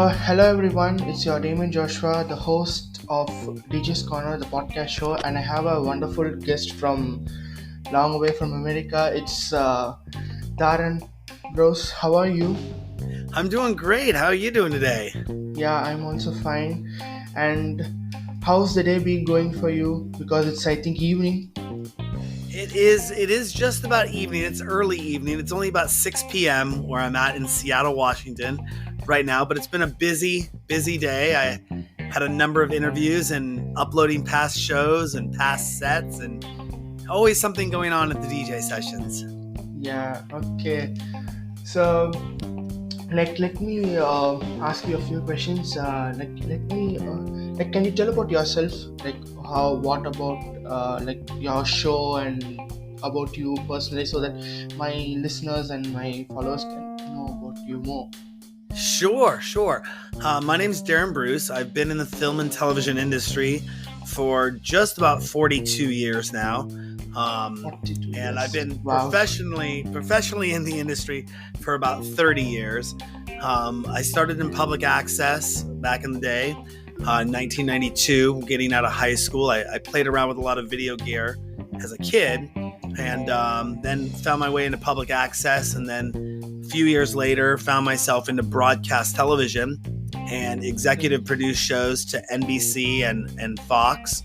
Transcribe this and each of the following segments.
Hello everyone, it's your Damian Joshua, the host of DJ's Corner, the podcast show, and I have a wonderful guest from long away from America. It's Darran. Bros, how are you? I'm doing great. How are you doing today? Yeah, I'm also fine. And how's the day been going for you? Because it's I think evening. It is just about evening. It's early evening. It's only about 6 p.m. where I'm at in Seattle, Washington right now, but it's been a busy day. I had a number of interviews and uploading past shows and past sets and always something going on at the DJ sessions. Yeah, okay. So let me ask you a few questions. Can you tell about yourself? Like, what about your show and about you personally, so that my listeners and my followers can know about you more. Sure. My name's Darran Bruce. I've been in the film and television industry for just about 42 years now. 42 And years. I've been Wow. professionally in the industry for about 30 years. I started in public access back in the day, 1992, getting out of high school. I played around with a lot of video gear as a kid, and then found my way into public access, and then a few years later found myself into broadcast television and executive produced shows to NBC and Fox,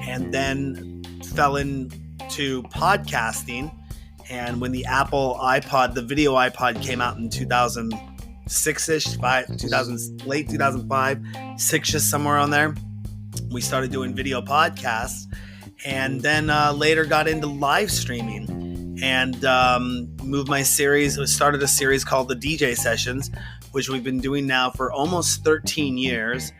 and then fell into podcasting. And when the Apple iPod, the video iPod, came out in 2006-ish, late 2005, 6-ish, somewhere on there, we started doing video podcasts, and then later got into live streaming and started a series called the DJ Sessions, which we've been doing now for almost 13 years.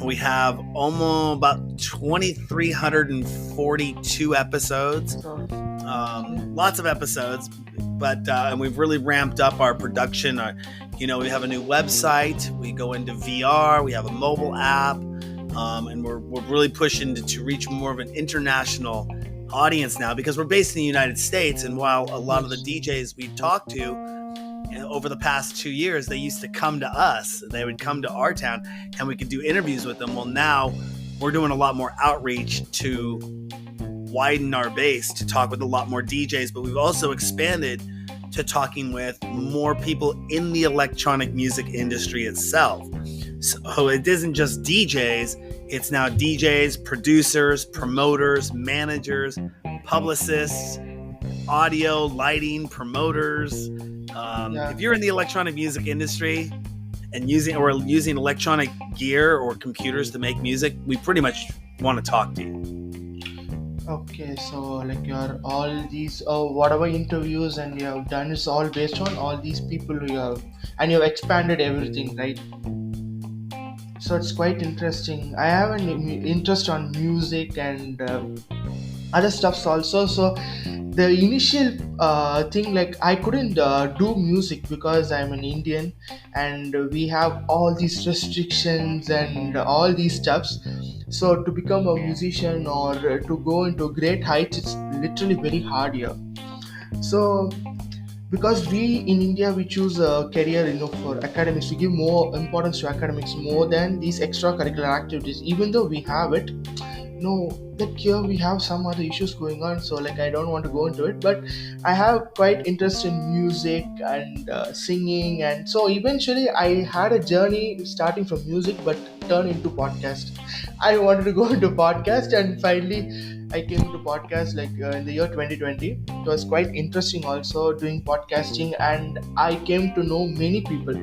We have almost about 2,342 episodes, lots of episodes, but and we've really ramped up our production. We have a new website, we go into VR, we have a mobile app, and we're really pushing to reach more of an international audience now, because we're based in the United States. And while a lot of the DJs we've talked to over the past 2 years, they used to come to us, they would come to our town and we could do interviews with them. Well, now we're doing a lot more outreach to widen our base, to talk with a lot more DJs, but we've also expanded to talking with more people in the electronic music industry itself. So it isn't just DJs, it's now DJs, producers, promoters, managers, publicists, audio, lighting, promoters. If you're in the electronic music industry and using electronic gear or computers to make music, we pretty much want to talk to you. Okay, so your all these whatever interviews and you have done is all based on all these people you have, and you have expanded everything, right? So it's quite interesting. I have an interest on music and other stuffs also. So the initial thing, I couldn't do music because I'm an Indian, and we have all these restrictions and all these stuffs. So to become a musician or to go into great heights, it's literally very hard here. So because we in India, we choose a career, for academics, we give more importance to academics more than these extracurricular activities, even though we have it. No, here we have some other issues going on, so I don't want to go into it, but I have quite interest in music and singing, and so eventually I had a journey starting from music but turned into podcast. I wanted to go into podcast, and finally I came to podcast in the year 2020. It was quite interesting also doing podcasting, and I came to know many people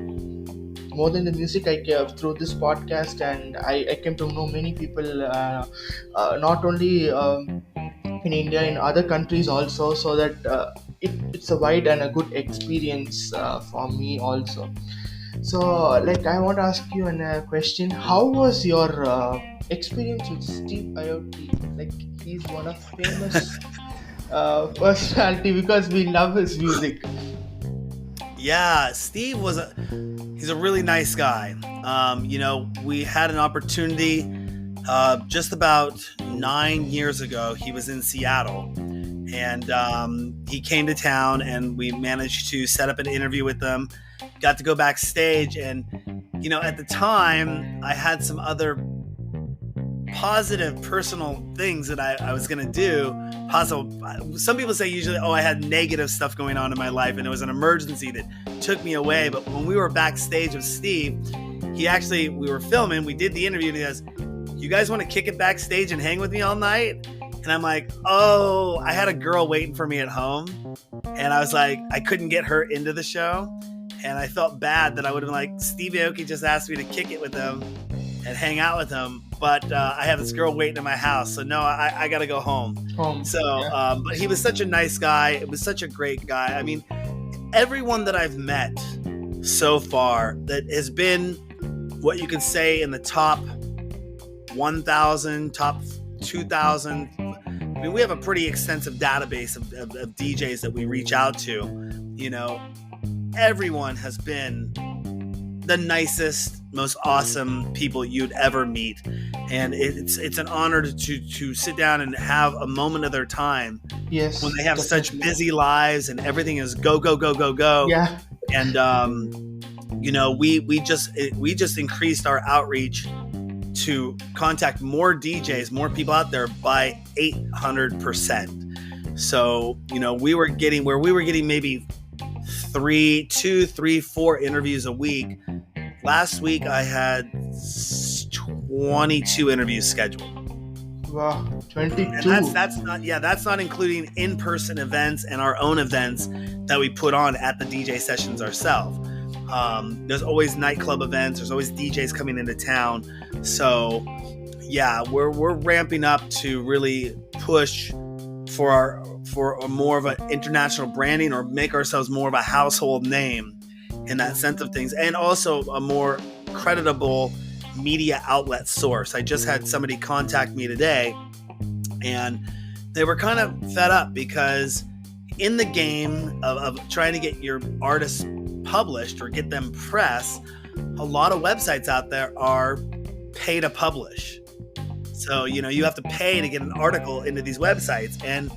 more than the music. I came through this podcast, and I came to know many people, not only in India, in other countries also, so that it's a wide and a good experience for me also. So I want to ask you a question. How was your experience with Steve Aoki? He's one of famous personality, because we love his music. Yeah, Steve he's a really nice guy. We had an opportunity just about 9 years ago. He was in Seattle, and he came to town, and we managed to set up an interview with them. Got to go backstage, and at the time I had some other positive personal things that I was going to do. Some people say usually, I had negative stuff going on in my life and it was an emergency that took me away. But when we were backstage with Steve, we were filming, we did the interview, and he goes, "You guys want to kick it backstage and hang with me all night?" And I'm like, I had a girl waiting for me at home. And I was like, I couldn't get her into the show. And I felt bad that I would have been like, Steve Aoki just asked me to kick it with him and hang out with him. But I have this girl waiting in my house. So no, I got to go home. But he was such a nice guy. It was such a great guy. I mean, everyone that I've met so far that has been what you could say in the top 1,000, top 2,000. I mean, we have a pretty extensive database of DJs that we reach out to. Everyone has been the nicest, most awesome people you'd ever meet. And it's an honor to sit down and have a moment of their time. Yes. When they have such busy lives and everything is go, go, go, go, go. Yeah. And, we just increased our outreach to contact more DJs, more people out there by 800%. So, we were getting maybe 3, 4 interviews a week. Last week I had 22 interviews scheduled. Wow, 22. And that's not including in-person events and our own events that we put on at the DJ sessions ourselves. There's always nightclub events. There's always DJs coming into town. So yeah, we're ramping up to really push for a more of an international branding, or make ourselves more of a household name in that sense of things, and also a more creditable media outlet source. I just had somebody contact me today, and they were kind of fed up because in the game of trying to get your artists published or get them press, a lot of websites out there are pay to publish. So, you have to pay to get an article into these websites. And,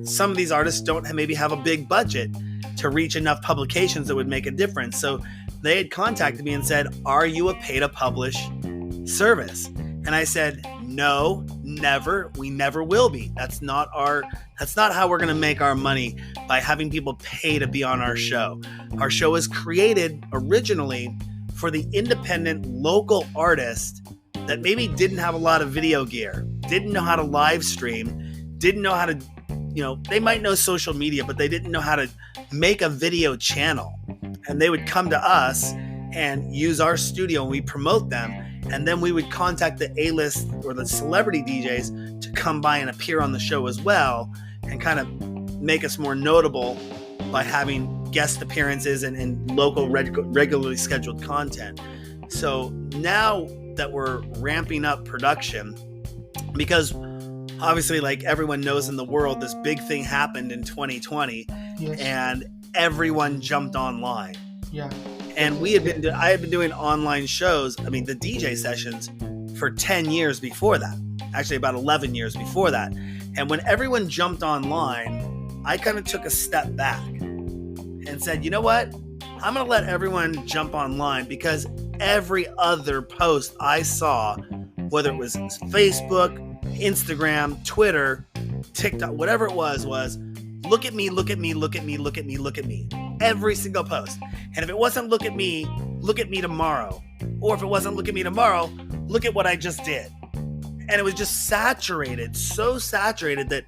some of these artists don't maybe have a big budget to reach enough publications that would make a difference. So they had contacted me and said, "Are you a pay to publish service?" And I said, "No, never. We never will be. That's not how we're going to make our money, by having people pay to be on our show. Our show is created originally for the independent local artist that maybe didn't have a lot of video gear, didn't know how to live stream, didn't know how to, they might know social media, but they didn't know how to make a video channel. And they would come to us and use our studio, and we promote them. And then we would contact the A-list or the celebrity DJs to come by and appear on the show as well, and kind of make us more notable by having guest appearances and local regularly scheduled content. So now that we're ramping up production, because obviously, like everyone knows in the world, this big thing happened in 2020. Yes. And everyone jumped online. Yeah. And I had been doing online shows, the DJ sessions, for 10 years before that. Actually, about 11 years before that. And when everyone jumped online, I kind of took a step back and said, you know what? I'm going to let everyone jump online, because every other post I saw, whether it was Facebook, Instagram, Twitter, TikTok, whatever it was look at me, look at me, look at me, look at me, look at me. Every single post. And if it wasn't look at me tomorrow. Or if it wasn't look at me tomorrow, look at what I just did. And it was just saturated, so saturated that,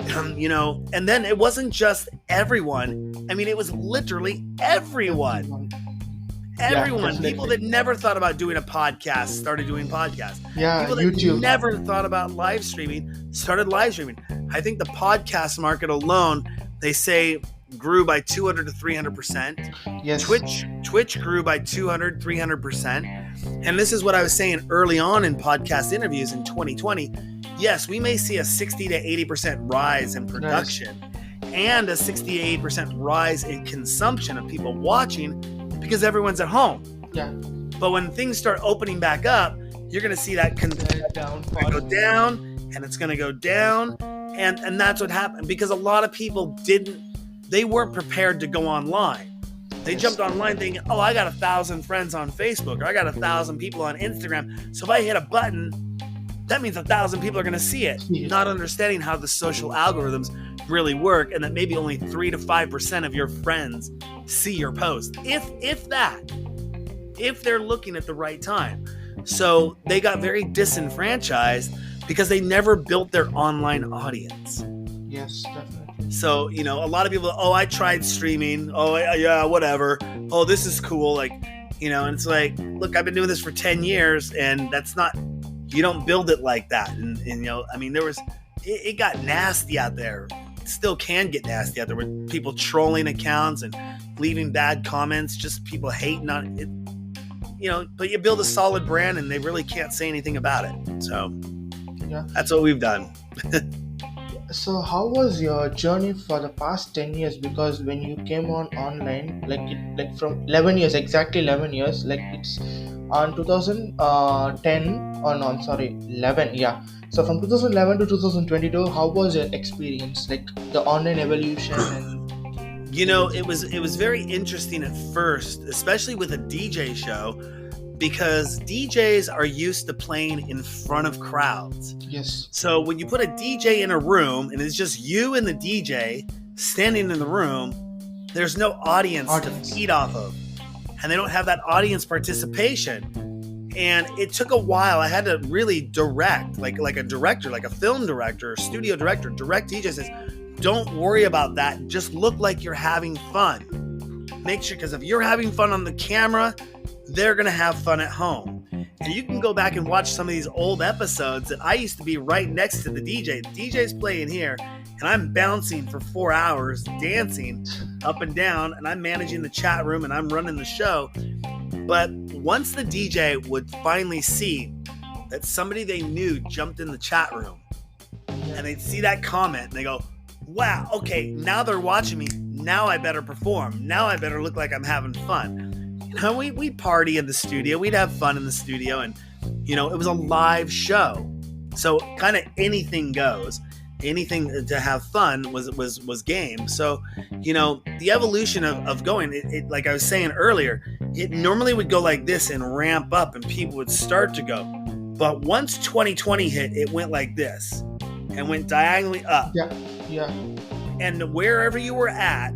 and then it wasn't just everyone. It was literally everyone. Everyone. People that never thought about doing a podcast started doing podcasts. Yeah, people that YouTube. Never thought about live streaming started live streaming. I think the podcast market alone, they say, grew by 200 to 300%. Yes. Twitch grew by 200, 300%. And this is what I was saying early on in podcast interviews in 2020. Yes, we may see a 60 to 80% rise in production, and a 60 to 80% rise in consumption of people watching, because everyone's at home. Yeah. But when things start opening back up, you're going to see that go down, and it's going to go down. And that's what happened, because a lot of people they weren't prepared to go online. They Yes. jumped online thinking, oh, I got 1,000 friends on Facebook, or I got 1,000 people on Instagram. So if I hit a button, that means 1,000 people are going to see it, Yeah. not understanding how the social algorithms really work, and that maybe only 3 to 5% of your friends see your post, if they're looking at the right time. So they got very disenfranchised because they never built their online audience. Yes, definitely. So, a lot of people, oh, I tried streaming. Oh, yeah, whatever. Oh, this is cool. Like, and it's like, look, I've been doing this for 10 years, and that's not, you don't build it like that. And it got nasty out there. It still can get nasty out there with people trolling accounts and leaving bad comments, just people hating on it. But you build a solid brand and they really can't say anything about it. So Yeah. that's what we've done. So how was your journey for the past 10 years? Because when you came online, like from 11 years, exactly 11 years, like it's on 2010, oh no, I'm sorry, 11, yeah. So from 2011 to 2022, how was your experience? Like the online evolution and It was very interesting at first, especially with a DJ show, because DJs are used to playing in front of crowds. yes, So when you put a DJ in a room and it's just you and the DJ standing in the room, there's no audience to feed off of. And they don't have that audience participation. And it took a while. I had to really direct, like a director, like a film director, or studio director, direct DJ says, don't worry about that. Just look like you're having fun. Make sure, because if you're having fun on the camera, they're going to have fun at home. And you can go back and watch some of these old episodes that I used to be right next to the DJ. The DJ's playing here, and I'm bouncing for 4 hours, dancing up and down, and I'm managing the chat room, and I'm running the show. But once the DJ would finally see that somebody they knew jumped in the chat room, and they'd see that comment, and they go, wow, okay, now they're watching me. Now I better perform. Now I better look like I'm having fun. We party in the studio. We'd have fun in the studio, and it was a live show, so kind of anything goes. Anything to have fun was game. So the evolution of going, it like I was saying earlier, it normally would go like this and ramp up, and people would start to go. But once 2020 hit, it went like this and went diagonally up. yeah, And wherever you were at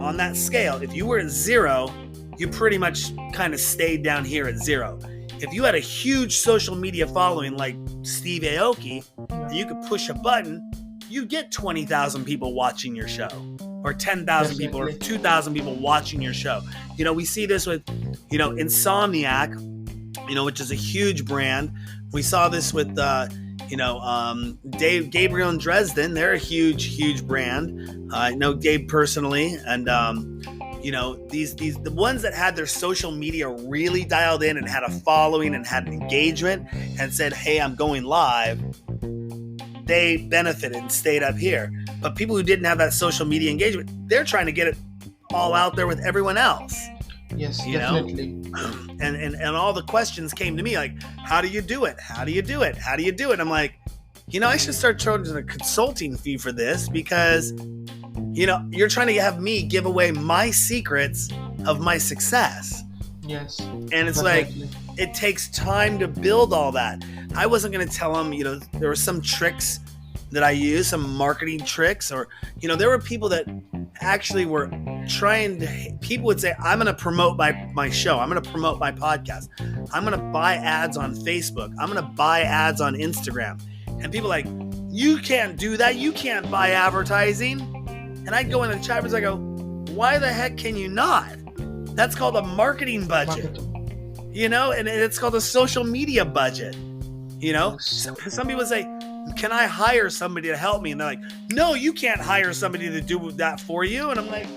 on that scale, if you were at 0, you pretty much kind of stayed down here at 0. If you had a huge social media following like Steve Aoki, and you could push a button, you get 20,000 people watching your show, or 10,000 people, or 2,000 people watching your show. We see this with, Insomniac, which is a huge brand. We saw this with, Gabriel and Dresden. They're a huge brand. I know Gabe personally, and the ones that had their social media really dialed in and had a following and had an engagement and said, hey, I'm going live, they benefited and stayed up here. But people who didn't have that social media engagement, they're trying to get it all out there with everyone else. yes, definitely. And all the questions came to me like, how do you do it? How do you do it? How do you do it? I'm like, I should start charging a consulting fee for this, because you're trying to have me give away my secrets of my success. Yes, And it's definitely. like, it takes time to build all that. I wasn't going to tell them, there were some tricks that I used, some marketing tricks, or, there were people that actually were people would say, I'm going to promote my show. I'm going to promote my podcast. I'm going to buy ads on Facebook. I'm going to buy ads on Instagram. And people are like, you can't do that. You can't buy advertising. And I'd go in the chat rooms, I go, why the heck can you not? That's called a marketing budget, and it's called a social media budget, Some people say, can I hire somebody to help me? And they're like, no, you can't hire somebody to do that for you. And I'm like,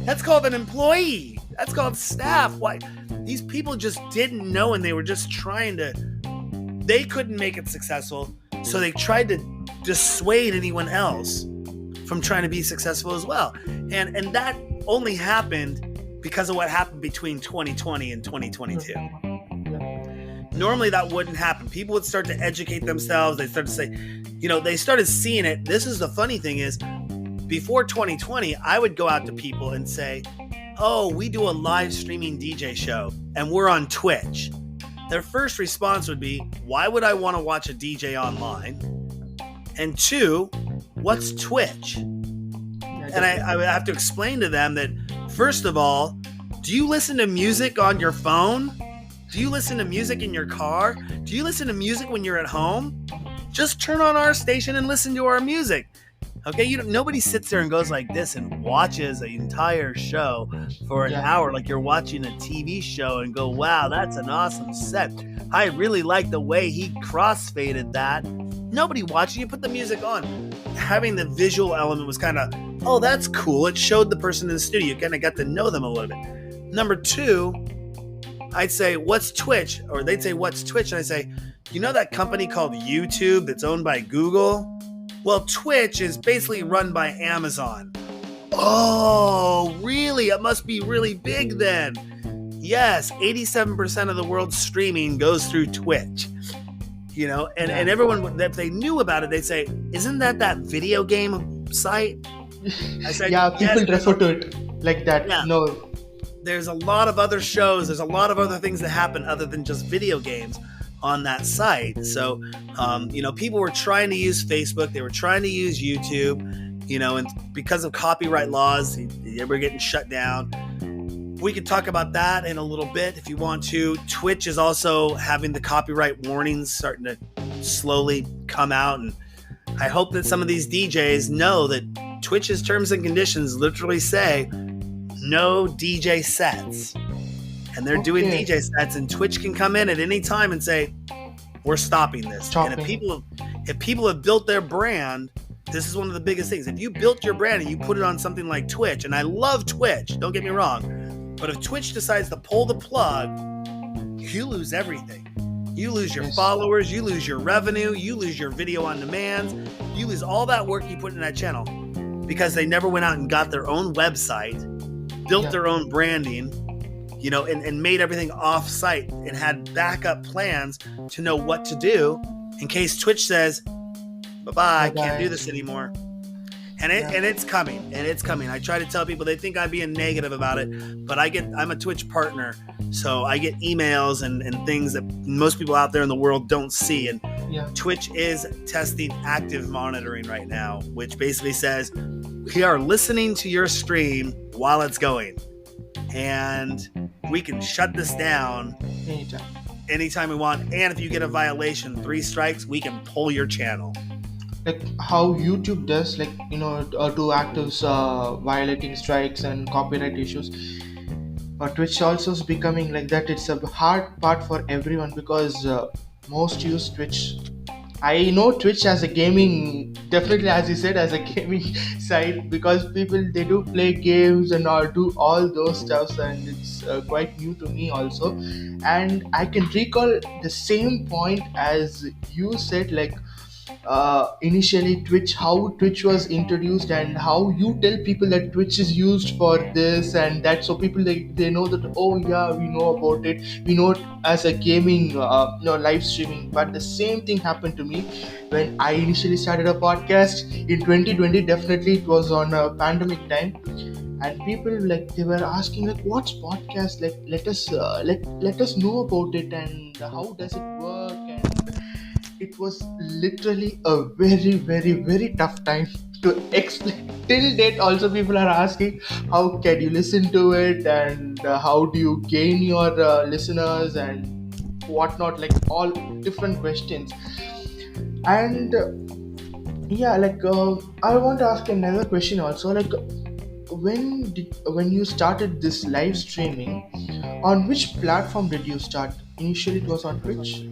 that's called an employee. That's called staff. Why? These people just didn't know, and they were just they couldn't make it successful. So they tried to dissuade anyone else from trying to be successful as well. And that only happened because of what happened between 2020 and 2022. Normally that wouldn't happen. People would start to educate themselves. They start to say, they started seeing it. This is the funny thing is, before 2020, I would go out to people and say, oh, we do a live streaming DJ show and we're on Twitch, their first response would be, why would I want to watch a DJ online? And two, what's Twitch? And I would have to explain to them that, first of all, do you listen to music on your phone? Do you listen to music in your car? Do you listen to music when you're at home? Just turn on our station and listen to our music. Okay, nobody sits there and goes like this and watches an entire show for an hour like you're watching a TV show and go, wow, that's an awesome set. I really like the way he crossfaded that. Nobody watching. You put the music on. Having the visual element was kind of, oh, that's cool. It showed the person in the studio. You kind of got to know them a little bit. Number two, I'd say, what's Twitch? Or they'd say, what's Twitch? And I'd say, you know that company called YouTube that's owned by Google? Well, Twitch is basically run by Amazon. Oh, really? It must be really big then. Yes, 87% of the world's streaming goes through Twitch. And everyone, if they knew about it, they'd say, isn't that video game site? I said, people refer to it like that. Yeah. No. There's a lot of other shows. There's a lot of other things that happen other than just video games on that site. So, people were trying to use Facebook. They were trying to use YouTube, and because of copyright laws, they were getting shut down. We could talk about that in a little bit if you want to. Twitch is also having the copyright warnings starting to slowly come out. And I hope that some of these DJs know that Twitch's terms and conditions literally say no DJ sets. And they're doing DJ sets, and Twitch can come in at any time and say, we're stopping this. And if people have built their brand, this is one of the biggest things. If you built your brand and you put it on something like Twitch, and I love Twitch, don't get me wrong, but if Twitch decides to pull the plug, you lose everything. You lose your followers, you lose your revenue, you lose your video on demand, you lose all that work you put in that channel because they never went out and got their own website, built their own branding, and made everything off-site and had backup plans to know what to do in case Twitch says, bye-bye, can't do this anymore. And it's coming, I try to tell people, they think I'm being negative about it, but I'm a Twitch partner, so I get emails and things that most people out there in the world don't see. And Twitch is testing active monitoring right now, which basically says we are listening to your stream while it's going. And we can shut this down anytime we want. And if you get a violation, 3 strikes, we can pull your channel. Like how YouTube does, to actives violating strikes and copyright issues. But Twitch also is becoming like that. It's a hard part for everyone because most use Twitch. I know Twitch as a gaming, definitely as you said, as a gaming site, because people, they do play games and do all those stuffs, and it's quite new to me also. And I can recall the same point as you said, initially how Twitch was introduced and how you tell people that Twitch is used for this and that, so people they know that, oh yeah, we know about it, we know it as a gaming live streaming. But the same thing happened to me when I initially started a podcast in 2020. Definitely it was on a pandemic time, and people they were asking what's podcast, let us know about it and how does it work. And it was literally a very, very, very tough time to explain. Till date also people are asking how can you listen to it and how do you gain your listeners and whatnot, all different questions. And I want to ask another question also, when you started this live streaming, on which platform did you start? Initially it was on Twitch?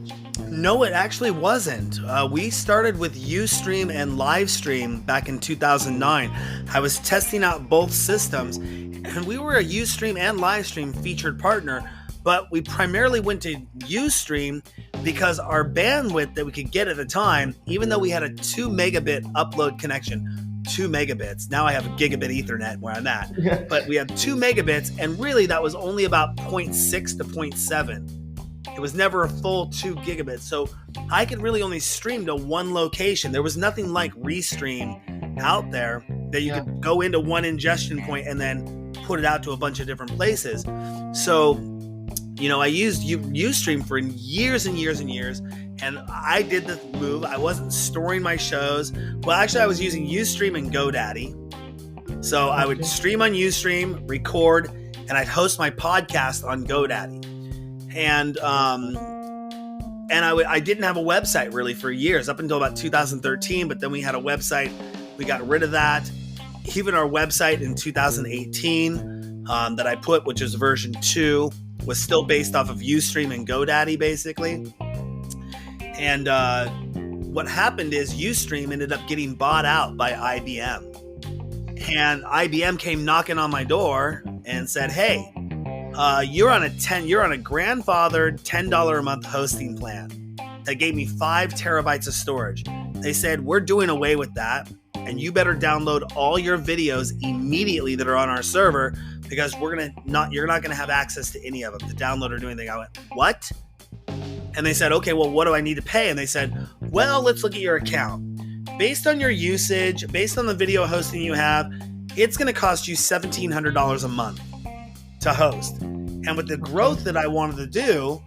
No, it actually wasn't. We started with Ustream and Livestream back in 2009. I was testing out both systems, and we were a Ustream and Livestream featured partner, but we primarily went to Ustream because our bandwidth that we could get at the time, even though we had a 2 megabit upload connection, 2 megabits. Now I have a gigabit Ethernet where I'm at, but we have 2 megabits, and really that was only about 0.6 to 0.7. It was never a full 2 gigabits. So I could really only stream to one location. There was nothing like Restream out there that you could go into one ingestion point and then put it out to a bunch of different places. So, I used Ustream for years and years and years. And I did the move. I wasn't storing my shows. Well, actually, I was using Ustream and GoDaddy. So I would stream on Ustream, record, and I'd host my podcast on GoDaddy. And I didn't have a website really for years, up until about 2013. But then we had a website. We got rid of that. Even our website in 2018 that I put, which is version 2, was still based off of Ustream and GoDaddy, basically. And what happened is Ustream ended up getting bought out by IBM. And IBM came knocking on my door and said, "Hey, you're on a grandfathered $10 a month hosting plan that gave me 5 terabytes of storage. They said, we're doing away with that, and you better download all your videos immediately that are on our server, because you're not gonna have access to any of them to download or do anything." I went, "What?" And they said, "Okay, well, what do I need to pay?" And they said, "Well, let's look at your account. Based on your usage, based on the video hosting you have, it's going to cost you $1,700 a month to host. And with the growth that I wanted to do,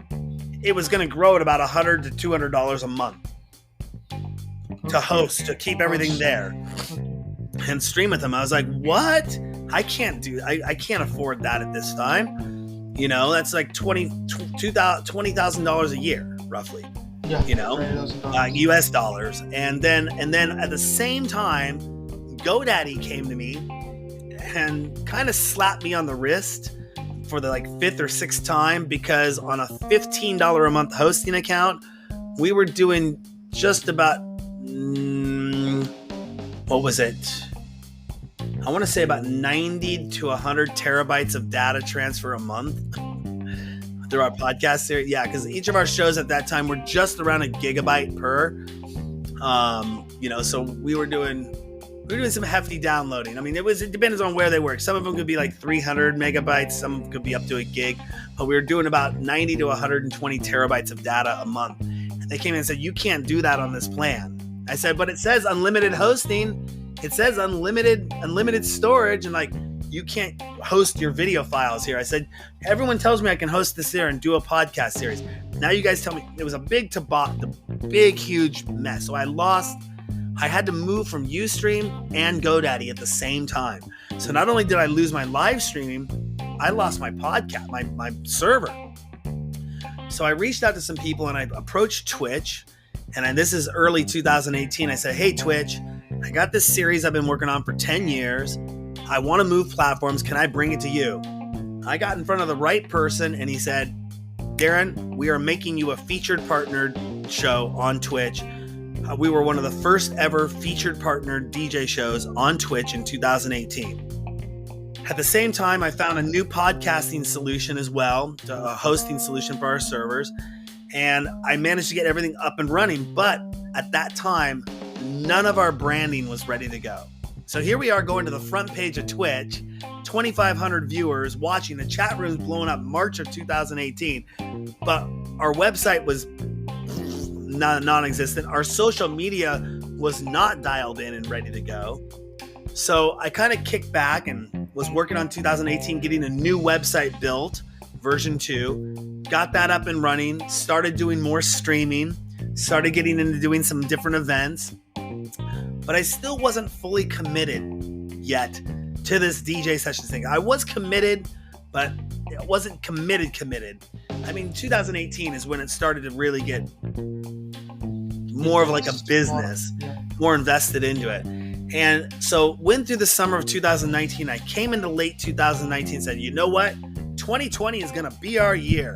it was going to grow at about $100 to $200 a month to host, to keep everything there and stream with them." I was like, "What? I can't afford that at this time." That's like $20,000 a year, roughly. Yeah, US dollars. And then at the same time, GoDaddy came to me and kind of slapped me on the wrist for the 5th or 6th time, because on a $15 a month hosting account, we were doing just about, what was it? I want to say about 90 to 100 terabytes of data transfer a month through our podcast series. Yeah, because each of our shows at that time were just around a gigabyte per. So we were doing some hefty downloading. I mean, it depends on where they were. Some of them could be like 300 megabytes, some could be up to a gig, but we were doing about 90 to 120 terabytes of data a month. And they came in and said, "You can't do that on this plan." I said, "But it says unlimited hosting. It says unlimited storage, and you can't host your video files here." I said, "Everyone tells me I can host this there and do a podcast series. Now you guys tell me." It was a big huge mess. So I had to move from Ustream and GoDaddy at the same time. So not only did I lose my live streaming, I lost my podcast, my server. So I reached out to some people and I approached Twitch. And this is early 2018. I said, "Hey, Twitch, I got this series I've been working on for 10 years. I want to move platforms. Can I bring it to you?" I got in front of the right person and he said, "Darran, we are making you a featured partnered show on Twitch." We were one of the first ever featured partnered DJ shows on Twitch in 2018. At the same time, I found a new podcasting solution as well, a hosting solution for our servers. And I managed to get everything up and running. But at that time, none of our branding was ready to go. So here we are going to the front page of Twitch, 2,500 viewers watching, the chat room's blowing up March of 2018. But our website was non-existent. Our social media was not dialed in and ready to go. So I kind of kicked back and was working on 2018, getting a new website built, version 2, got that up and running, started doing more streaming, started getting into doing some different events, but I still wasn't fully committed yet to this DJ sessions thing. I was committed, but it wasn't committed. I mean, 2018 is when it started to really get more of like a business, more invested into it. And so went through the summer of 2019. I came into late 2019 and said, you know what? 2020 is going to be our year.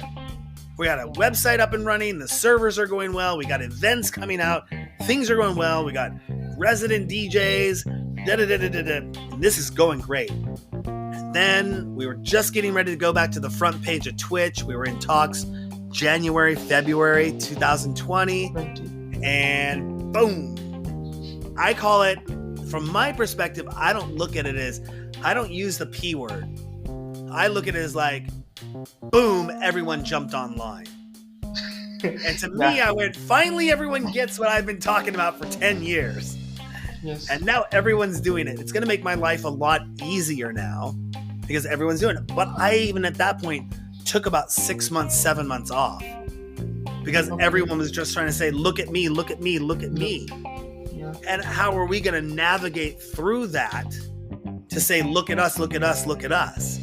We got a website up and running. The servers are going well. We got events coming out. Things are going well. We got resident DJs. And this is going great. And then we were just getting ready to go back to the front page of Twitch. We were in talks January, February 2020. And boom. I call it, from my perspective, I don't look at it as, I don't use the P word. I look at it as like, boom, everyone jumped online. And to me, I went, finally everyone gets what I've been talking about for 10 years. Yes. And now everyone's doing it. It's going to make my life a lot easier now because everyone's doing it. But I even at that point took about 6 months, 7 months off because everyone was just trying to say, look at me, look at me, look at me. Yeah. And how are we going to navigate through that to say, look at us, look at us, look at us?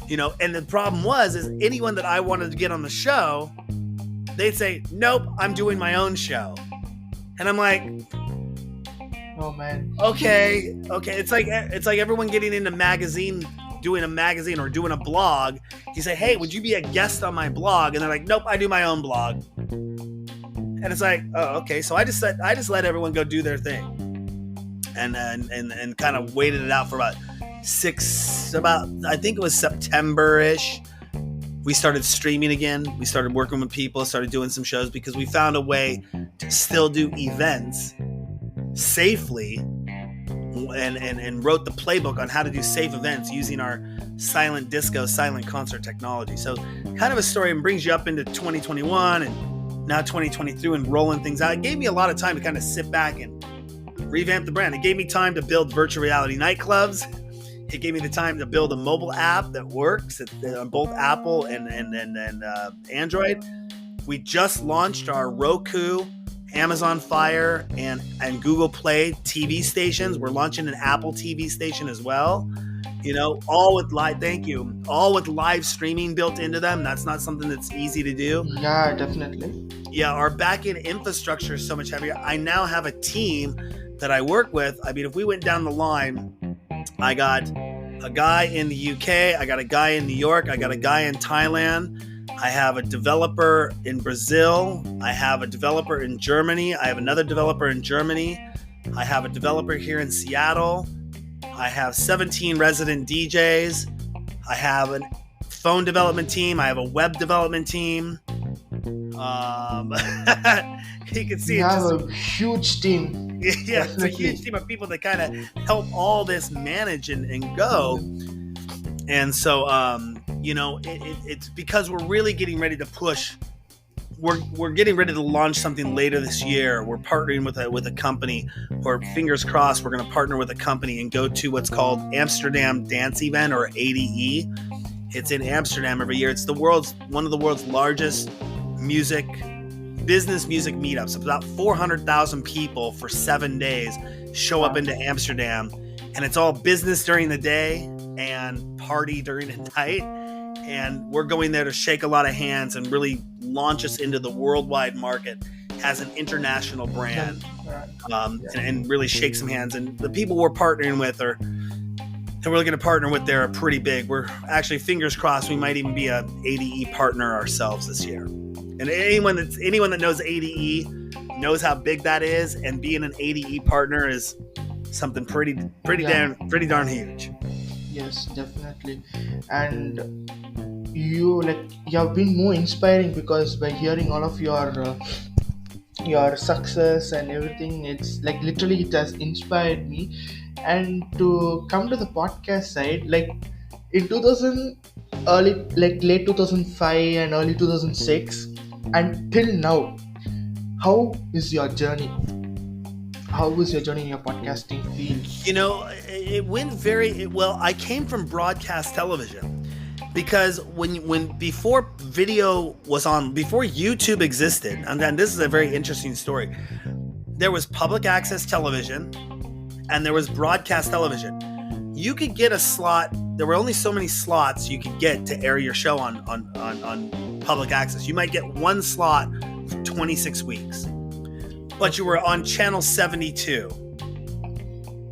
You know, and the problem is anyone that I wanted to get on the show, they'd say, nope, I'm doing my own show. And I'm like, Oh man. okay. It's like everyone getting into doing a magazine or doing a blog. You say, hey, would you be a guest on my blog? And they're like, nope, I do my own blog. And it's like, oh, okay. So I just let everyone go do their thing. And kind of waited it out for about I think it was September-ish. We started streaming again. We started working with people, started doing some shows because we found a way to still do events safely and wrote the playbook on how to do safe events using our silent disco, silent concert technology. So kind of a story and brings you up into 2021 and now 2023 and rolling things out. It gave me a lot of time to kind of sit back and revamp the brand. It gave me time to build virtual reality nightclubs. It gave me the time to build a mobile app that works on both Apple and Android. We just launched our Roku, Amazon Fire, and Google Play TV stations. We're launching an Apple TV station as well. You know, all with live streaming built into them. That's not something that's easy to do. Yeah, definitely. Yeah, our back-end infrastructure is so much heavier. I now have a team that I work with. I mean, if we went down the line, I got a guy in the UK, I got a guy in New York, I got a guy in Thailand, I have a developer in Brazil, I have a developer in Germany, I have another developer in Germany, I have a developer here in Seattle, I have 17 resident DJs, I have a phone development team, I have a web development team. You can see You it's have just a huge team. yeah, it's a huge team of people that kind of help all this manage and go. And so, you know, it's because we're really getting ready to push. We're getting ready to launch something later this year. We're partnering with a company, or fingers crossed, we're going to partner with a company and go to what's called Amsterdam Dance Event, or ADE. It's in Amsterdam every year. It's one of the world's largest business music meetups. About 400,000 people for 7 days show up into Amsterdam, and it's all business during the day and party during the night. And we're going there to shake a lot of hands and really launch us into the worldwide market as an international brand, and really shake some hands. And the people we're partnering with that we're looking to partner with there are pretty big. We're actually, fingers crossed, we might even be a ADE partner ourselves this year. And anyone that knows ADE knows how big that is, and being an ADE partner is something pretty darn huge. Yes, definitely. And you have been more inspiring, because by hearing all of your success and everything, it's like literally it has inspired me. And to come to the podcast side, like in late 2005 and early 2006 until now, how is your journey? How was your journey in your podcasting field? You know, it went very well. I came from broadcast television, because before video was on, before YouTube existed, and then this is a very interesting story. There was public access television, and there was broadcast television. You could get a slot. There were only so many slots you could get to air your show on public access. You might get one slot for 26 weeks, but you were on channel 72.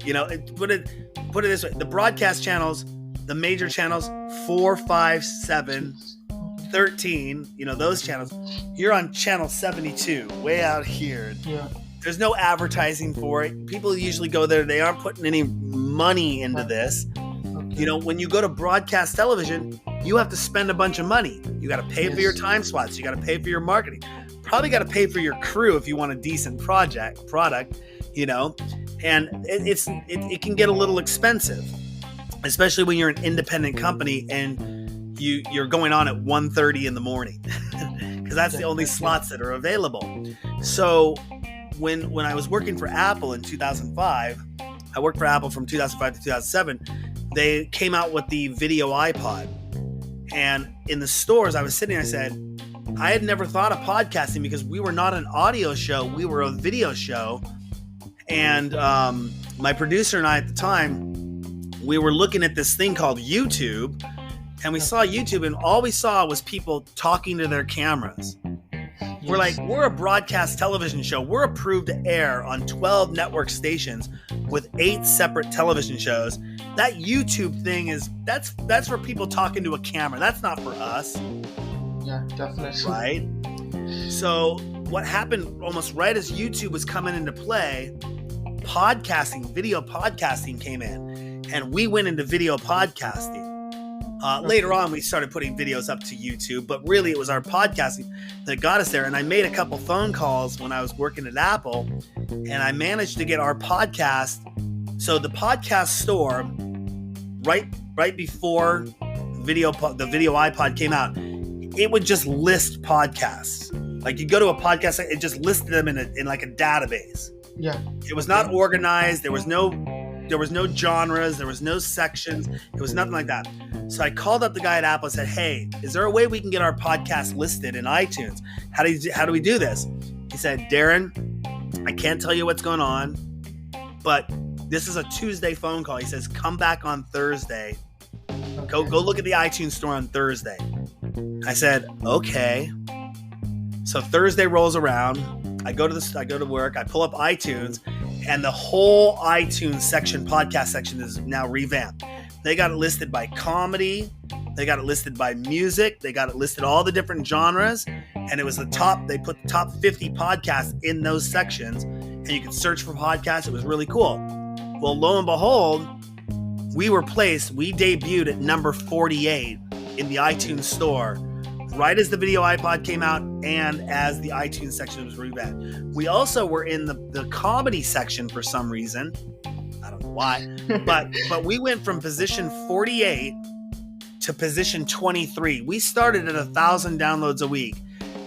You know, put it this way: the broadcast channels, the major channels, 4, 5, 7, 13. You know, those channels. You're on channel 72, way out here. Yeah. There's no advertising for it. People usually go there. They aren't putting any money into this. Okay. You know, when you go to broadcast television, you have to spend a bunch of money. You got to pay for your time slots. You got to pay for your marketing. Probably got to pay for your crew if you want a decent product, you know, and it can get a little expensive, especially when you're an independent company and you're going on at 1:30 in the morning, because that's the only slots that are available. So when I was working for Apple in 2005, I worked for Apple from 2005 to 2007. they came out with the video iPod. And in the stores, I was sitting, I said, I had never thought of podcasting because we were not an audio show. We were a video show. And my producer and I at the time, we were looking at this thing called YouTube. And we saw YouTube, and all we saw was people talking to their cameras. We're like, we're a broadcast television show. We're approved to air on 12 network stations with 8 separate television shows. That YouTube thing that's for people talking to a camera. That's not for us. Yeah, definitely. Right? So what happened almost right as YouTube was coming into play, podcasting, video podcasting came in. And we went into video podcasting. Later on, we started putting videos up to YouTube, but really it was our podcasting that got us there. And I made a couple phone calls when I was working at Apple, and I managed to get our podcast. So the podcast store, right before the video iPod came out, it would just list podcasts. Like you go to a podcast, it just listed them in like a database. Yeah. It was not organized. There was no genres. There was no sections. It was nothing like that. So I called up the guy at Apple and said, hey, is there a way we can get our podcast listed in iTunes? How do we do this? He said, Darran, I can't tell you what's going on, but this is a Tuesday phone call. He says, come back on Thursday. Go look at the iTunes store on Thursday. I said, okay. So Thursday rolls around. I go to work. I pull up iTunes, and the whole iTunes section, podcast section, is now revamped. They got it listed by comedy. They got it listed by music. They got it listed all the different genres. And it was they put the top 50 podcasts in those sections. And you could search for podcasts. It was really cool. Well, lo and behold, we debuted at number 48 in the iTunes store, right as the video iPod came out and as the iTunes section was revamped. We also were in the comedy section for some reason. I don't know why, but we went from position 48 to position 23. We started at 1,000 downloads a week.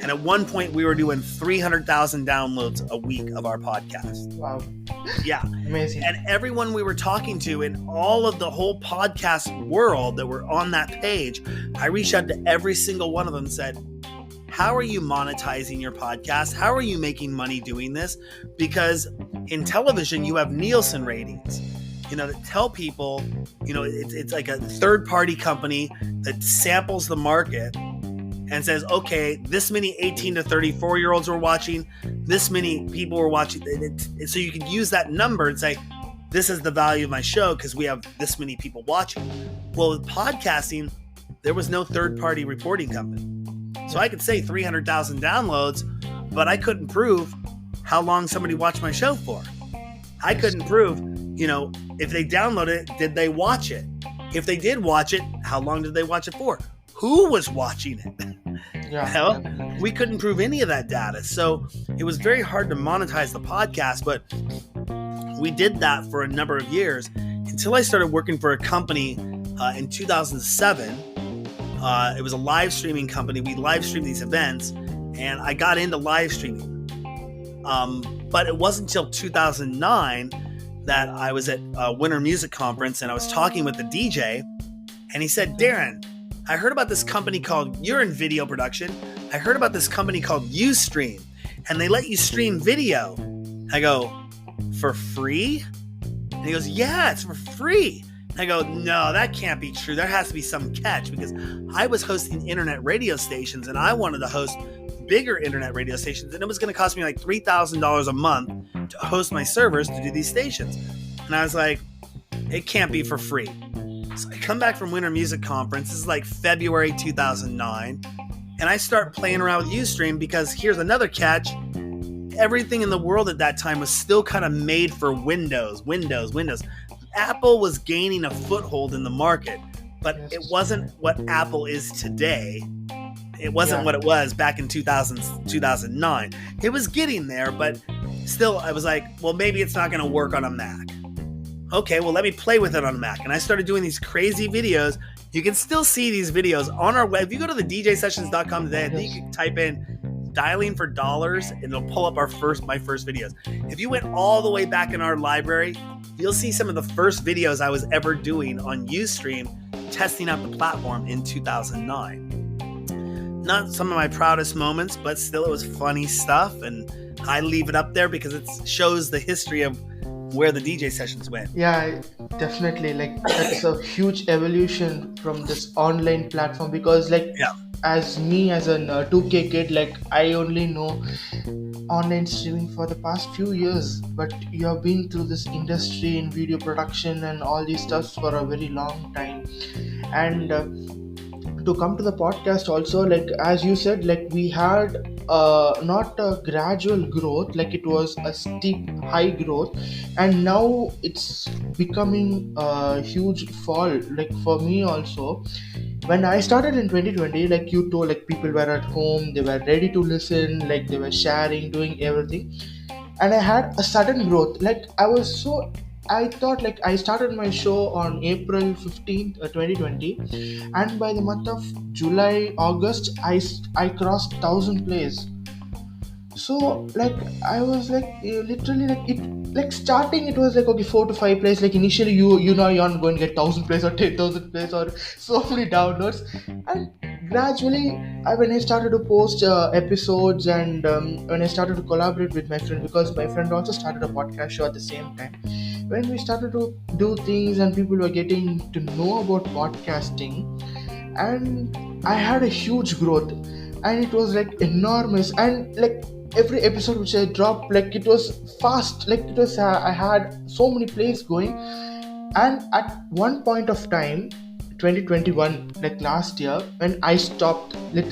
And at one point we were doing 300,000 downloads a week of our podcast. Wow. Yeah. Amazing. And everyone we were talking to in all of the whole podcast world that were on that page, I reached out to every single one of them and said, how are you monetizing your podcast? How are you making money doing this? Because in television, you have Nielsen ratings, that tell people, it's like a third-party company that samples the market and says, okay, this many 18 to 34-year-olds were watching, this many people were watching. So you can use that number and say, this is the value of my show because we have this many people watching. Well, with podcasting, there was no third-party reporting company. So I could say 300,000 downloads, but I couldn't prove how long somebody watched my show for. I couldn't prove, if they downloaded it, did they watch it? If they did watch it, how long did they watch it for? Who was watching it? Yeah, we couldn't prove any of that data. So it was very hard to monetize the podcast, but we did that for a number of years until I started working for a company in 2007. It was a live streaming company. We live streamed these events, and I got into live streaming. But it wasn't until 2009 that I was at a Winter Music Conference, and I was talking with the DJ, and he said, Darran, I heard about this company called, you're in video production. I heard about this company called Ustream, and they let you stream video. I go, for free? And he goes, yeah, it's for free. I go, no, that can't be true. There has to be some catch, because I was hosting internet radio stations and I wanted to host bigger internet radio stations, and it was going to cost me like $3,000 a month to host my servers to do these stations. And I was like, it can't be for free. So I come back from Winter Music Conference. This is like February 2009. And I start playing around with Ustream because here's another catch. Everything in the world at that time was still kind of made for Windows. Apple was gaining a foothold in the market, but it wasn't what Apple is today. It wasn't what it was back in 2009. It was getting there, but still I was like, well, maybe it's not going to work on a Mac. Okay, well, let me play with it on a Mac. And I started doing these crazy videos. You can still see these videos on our web. If you go to the djsessions.com today, I think you can type in dialing for dollars and it'll pull up my first videos. If you went all the way back in our library, you'll see some of the first videos I was ever doing on Ustream, testing out the platform in 2009. Not some of my proudest moments, but still it was funny stuff, and I leave it up there because it shows the history of where the DJ sessions went. Yeah, definitely. Like that's a huge evolution from this online platform, because like as me as a 2K kid, like I only know online streaming for the past few years, but you have been through this industry in video production and all these stuff for a very long time. And to come to the podcast also, like as you said, like we had not a gradual growth, like it was a steep high growth, and now it's becoming a huge fall. Like for me also, when I started in 2020, like you told, like people were at home, they were ready to listen, like they were sharing, doing everything, and I had a sudden growth. Like I thought, like I started my show on April 15th, 2020, and by the month of July, August, I crossed 1,000 plays. So like I was like literally like it, like starting it was like okay 4 to 5 plays. Like initially you know you're not going to get 1,000 plays or 10,000 plays or so many downloads, and gradually when I started to post episodes, and when I started to collaborate with my friend, because my friend also started a podcast show at the same time, when we started to do things and people were getting to know about podcasting, and I had a huge growth, and it was like enormous. And like every episode which I dropped, like it was fast, like it was I had so many plays going. And at one point of time, 2021, like last year, when I stopped doing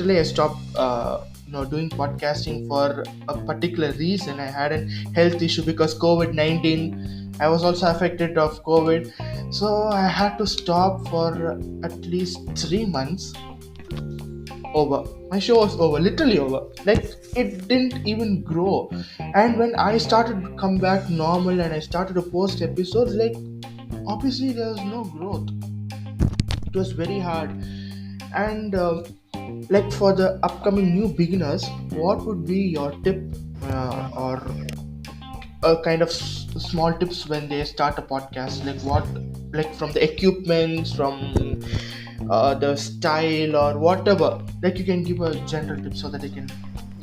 podcasting for a particular reason. I had a health issue because COVID-19. I was also affected of COVID, so I had to stop for at least 3 months. Over. My show was over, literally over. Like it didn't even grow. And when I started to come back normal and I started to post episodes, like obviously there was no growth. It was very hard. And like for the upcoming new beginners, what would be your tip or kind of small tips when they start a podcast? Like what, like from the equipment, from the style or whatever, like you can give a general tip so that they can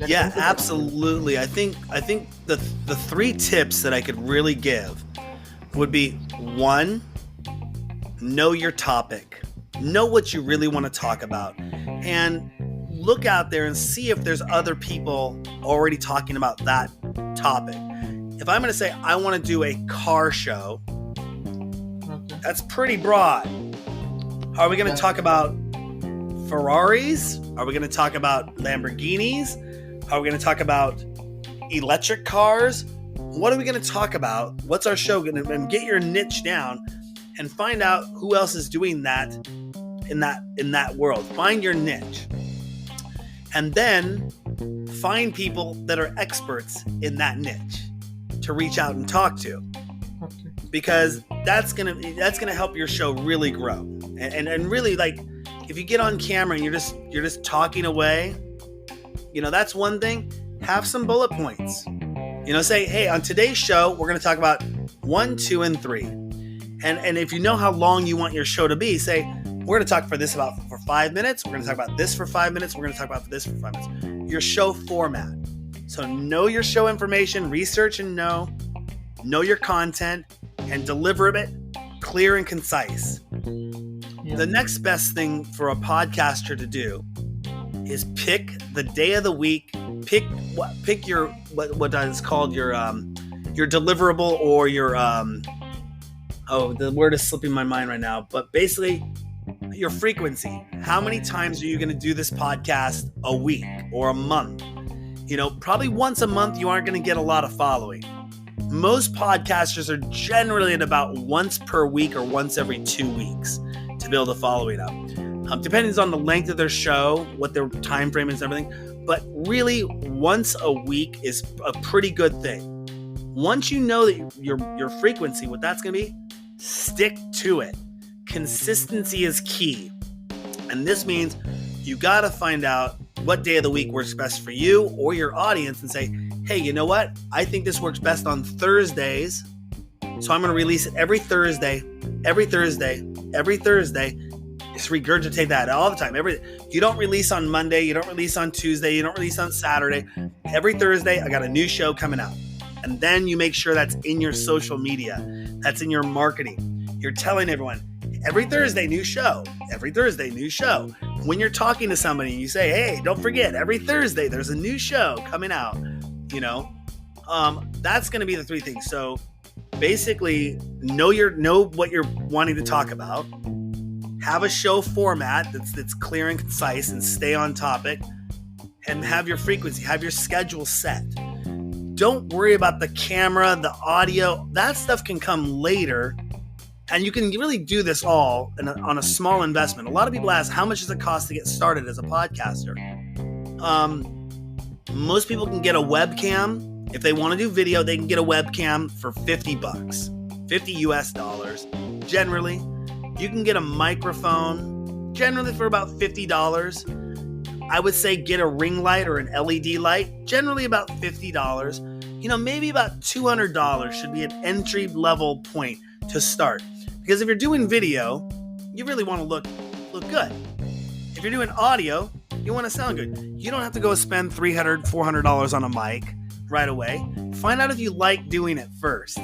get absolutely. I think the 3 tips that I could really give would be: 1, know your topic, know what you really want to talk about, and look out there and see if there's other people already talking about that topic. If I'm going to say I want to do a car show, that's pretty broad. Are we going to talk about Ferraris? Are we going to talk about Lamborghinis? Are we going to talk about electric cars? What are we going to talk about? What's our show going to? And get your niche down and find out who else is doing that in that world. Find your niche. And then find people that are experts in that niche to reach out and talk to. Okay. Because that's gonna help your show really grow. And really, like, if you get on camera and you're just talking away, that's one thing. Have some bullet points. Say, hey, on today's show, we're going to talk about 1, 2, and 3. And if you know how long you want your show to be, say, we're going to talk for 5 minutes. We're going to talk about this for 5 minutes. We're going to talk about this for 5 minutes. Your show format. So know your show information, research and know your content, and deliver it clear and concise. Yeah. The next best thing for a podcaster to do is pick the day of the week. Pick your what is called your deliverable, or your the word is slipping my mind right now. But basically, your frequency. How many times are you going to do this podcast a week or a month? Probably once a month you aren't going to get a lot of following. Most podcasters are generally at about once per week or once every 2 weeks to build a following up. Depending on the length of their show, what their time frame is and everything. But really, once a week is a pretty good thing. Once you know that your frequency, what that's going to be, stick to it. Consistency is key. And this means you got to find out what day of the week works best for you or your audience and say, hey, you know what? I think this works best on Thursdays So I'm going to release it every Thursday. Just regurgitate that all the time. You don't release on Monday, you don't release on Tuesday, you don't release on Saturday. Every Thursday, I got a new show coming out. And then you make sure that's in your social media. That's in your marketing. You're telling everyone, every Thursday, new show. Every Thursday, new show. When you're talking to somebody and you say, hey, don't forget, every Thursday, there's a new show coming out. That's going to be the three things. So basically, know what you're wanting to talk about. Have a show format that's clear and concise and stay on topic, and have your frequency, have your schedule set. Don't worry about the camera, the audio. That stuff can come later, and you can really do this all on a small investment. A lot of people ask, how much does it cost to get started as a podcaster? Most people can get a webcam. If they want to do video, they can get a webcam for $50, $50 US. Generally, you can get a microphone, generally for about $50. I would say get a ring light or an LED light, generally about $50. Maybe about $200 should be an entry level point to start. Because if you're doing video, you really want to look good. If you're doing audio, you want to sound good. You don't have to go spend $300, $400 on a mic right away. Find out if you like doing it first.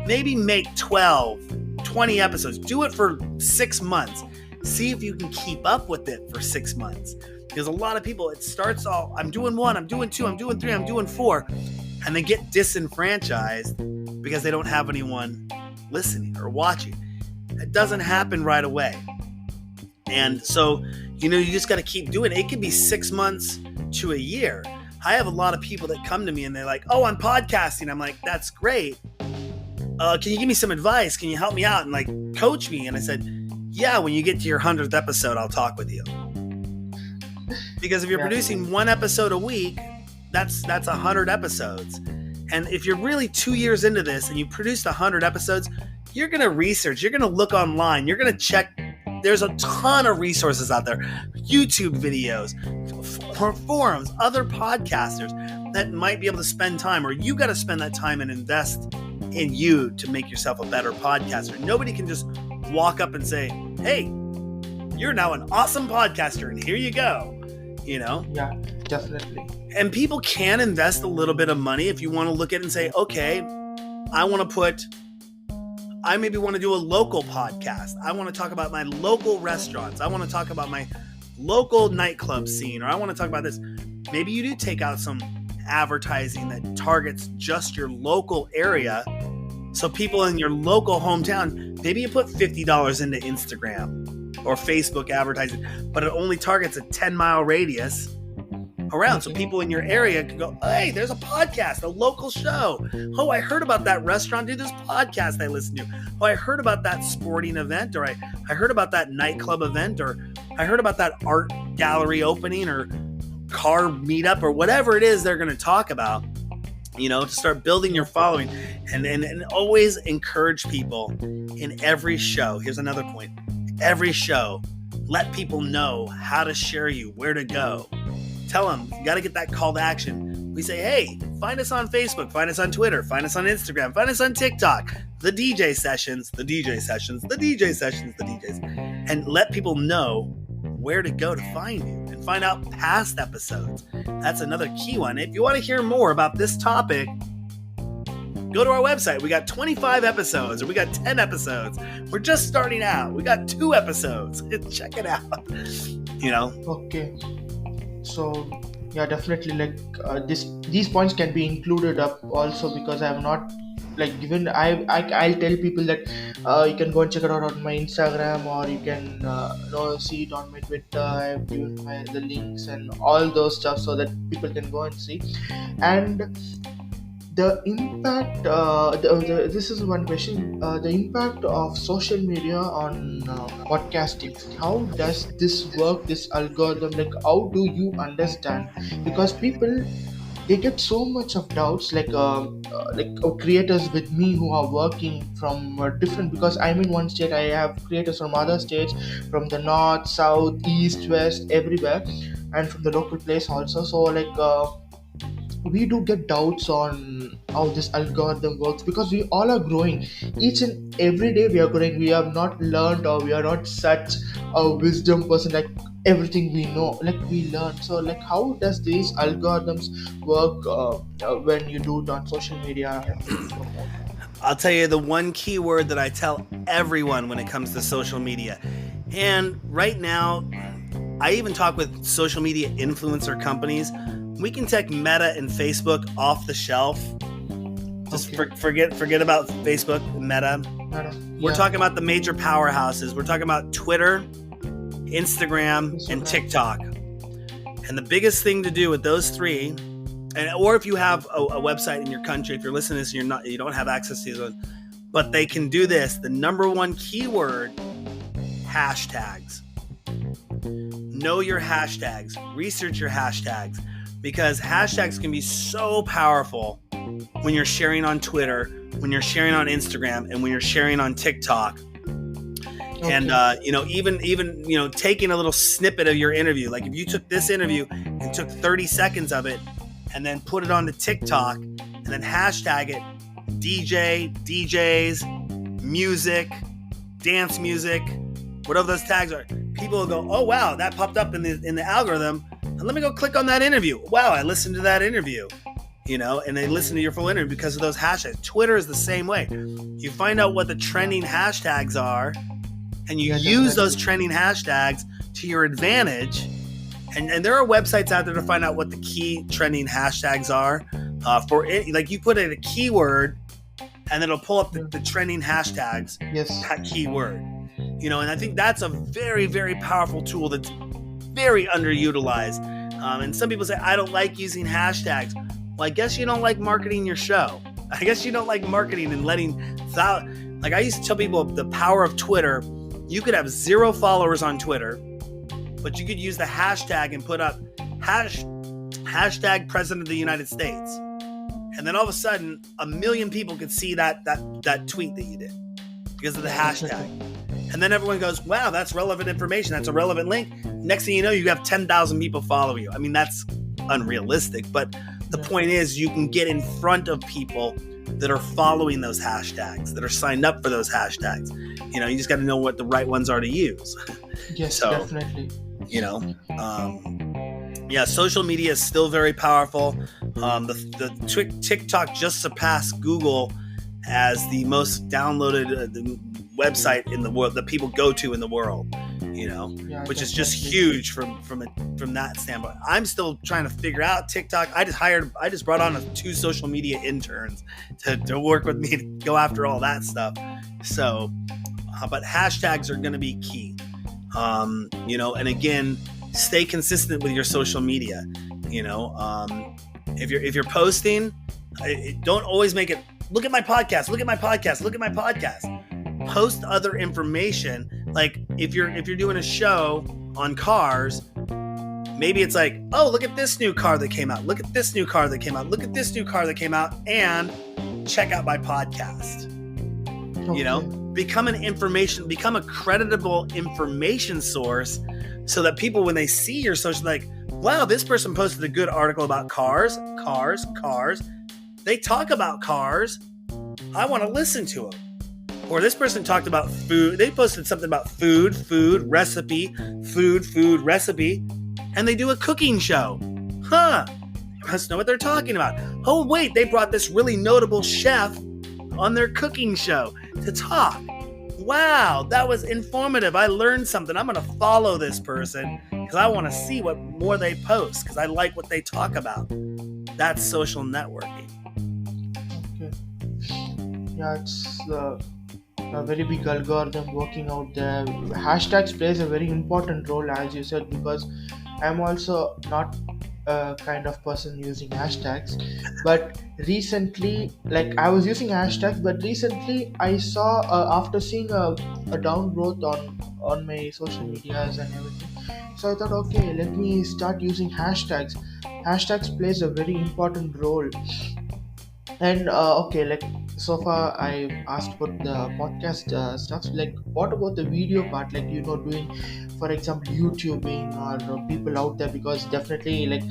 Maybe make 12, 20 episodes. Do it for 6 months. See if you can keep up with it for 6 months. Because a lot of people, it starts all, I'm doing 1, I'm doing 2, I'm doing 3, I'm doing 4. And they get disenfranchised because they don't have anyone listening or watching. It doesn't happen right away. And so, you just got to keep doing it. It could be 6 months to a year. I have a lot of people that come to me and they're like, oh, I'm podcasting. I'm like, that's great. Can you give me some advice? Can you help me out and coach me? And I said, yeah, when you get to your 100th episode, I'll talk with you. Because if you're producing 1 episode a week, that's 100 episodes. And if you're really 2 years into this and you produced 100 episodes, you're going to research, you're going to look online, you're going to check. There's a ton of resources out there, YouTube videos, forums, other podcasters that might be able to spend time, or you got to spend that time and invest in you to make yourself a better podcaster. Nobody can just walk up and say, hey, you're now an awesome podcaster and here you go. Yeah, definitely. And people can invest a little bit of money if you want to look at it and say, okay, I maybe want to do a local podcast. I want to talk about my local restaurants. I want to talk about my local nightclub scene, or I want to talk about this. Maybe you do take out some advertising that targets just your local area. So people in your local hometown, maybe you put $50 into Instagram or Facebook advertising, but it only targets a 10-mile radius around. So people in your area can go, hey, there's a podcast, a local show. Oh, I heard about that restaurant. Dude, this podcast I listened to. Oh, I heard about that sporting event, or I heard about that nightclub event, or I heard about that art gallery opening or car meetup, or whatever it is they're going to talk about, to start building your following. And always encourage people in every show. Here's another point. Every show, let people know how to share you, where to go. Tell them, you got to get that call to action. We say, hey, find us on Facebook, find us on Twitter, find us on Instagram, find us on TikTok, the DJ sessions, the DJ sessions, the DJ sessions, the DJs, and let people know where to go to find you and find out past episodes. That's another key one. If you want to hear more about this topic, go to our website. We got 25 episodes, or we got 10 episodes. We're just starting out. We got 2 episodes. Check it out. Okay. So yeah, definitely these points can be included up also, because I have not given. I'll tell people that you can go and check it out on my Instagram, or you can see it on my Twitter. I've given the links and all those stuff so that people can go and see. And the impact, this is one question, the impact of social media on podcasting. How does this work, this algorithm? How do you understand? Because people, they get so much of doubts, creators with me who are working from different, because I'm in one state, I have creators from other states, from the north, south, east, west, everywhere, and from the local place also. So we do get doubts on how this algorithm works, because we all are growing. Each and every day we are growing. We have not learned, or we are not such a wisdom person like everything we know, like we learn. So like, how does these algorithms work when you do it on social media and promote? I'll tell you the one key word that I tell everyone when it comes to social media. And right now, I even talk with social media influencer companies. We can take Meta and Facebook off the shelf. Just forget about Facebook and Meta. We're talking about the major powerhouses. We're talking about Twitter, Instagram, and TikTok. And the biggest thing to do with those three, or if you have a website in your country, if you're listening to this and you don't have access to these, but they can do this. The number one keyword, hashtags. Know your hashtags. Research your hashtags, because hashtags can be so powerful when you're sharing on Twitter, when you're sharing on Instagram, and when you're sharing on TikTok. And even taking a little snippet of your interview, like if you took this interview and took 30 seconds of it and then put it onto TikTok and then hashtag it DJ, DJs, music, dance music, whatever those tags are, people will go, oh wow, that popped up in the algorithm, and let me go click on that interview. Wow, I listened to that interview. And they listen to your full interview because of those hashtags. Twitter is the same way. You find out what the trending hashtags are, and you use those trending hashtags to your advantage. And there are websites out there to find out what the key trending hashtags are. For it, like you put in a keyword, and it'll pull up the trending hashtags. Yes. That keyword. And I think that's a very, very powerful tool that's very underutilized. And some people say, I don't like using hashtags. Well, I guess you don't like marketing your show. I guess you don't like marketing and like I used to tell people the power of Twitter. You could have 0 followers on Twitter, but you could use the hashtag and put up hashtag President of the United States. And then all of a sudden, 1 million people could see that tweet that you did because of the hashtag. And then everyone goes, wow, that's relevant information. That's a relevant link. Next thing you know, you have 10,000 people follow you. I mean, that's unrealistic. But the point is, you can get in front of people that are following those hashtags, that are signed up for those hashtags. You just got to know what the right ones are to use. Yes, so, definitely. Social media is still very powerful. The TikTok just surpassed Google as the most downloaded website in the world that people go to in the world. Which is just huge from that standpoint. I'm still trying to figure out TikTok. I just brought on 2 social media interns to work with me to go after all that stuff. So, but hashtags are going to be key. And again, stay consistent with your social media. If you're posting, don't always make it, look at my podcast, look at my podcast, look at my podcast. Post other information. Like if you're doing a show on cars, maybe it's like, oh, look at this new car that came out. Look at this new car that came out. Look at this new car that came out, and check out my podcast. Okay. Become a creditable information source, so that people, when they see your social, like, wow, this person posted a good article about cars. They talk about cars. I want to listen to them. Or this person talked about food. They posted something about food recipe, and they do a cooking show. Huh. You must know what they're talking about. Oh, wait, they brought this really notable chef on their cooking show to talk. Wow, that was informative. I learned something. I'm going to follow this person because I want to see what more they post because I like what they talk about. That's social networking. Okay. Yeah, it's a very big algorithm working out there. Hashtags plays a very important role, as you said, because I'm also not a kind of person using hashtags, but recently, like I was using hashtags, but recently I saw after seeing a downgrowth on my social medias and everything, so I thought, okay, let me start using hashtags. Hashtags plays a very important role. And like so far I asked about the podcast stuff. Like, what about the video part? Like, doing, for example, YouTubing or people out there, because definitely, like,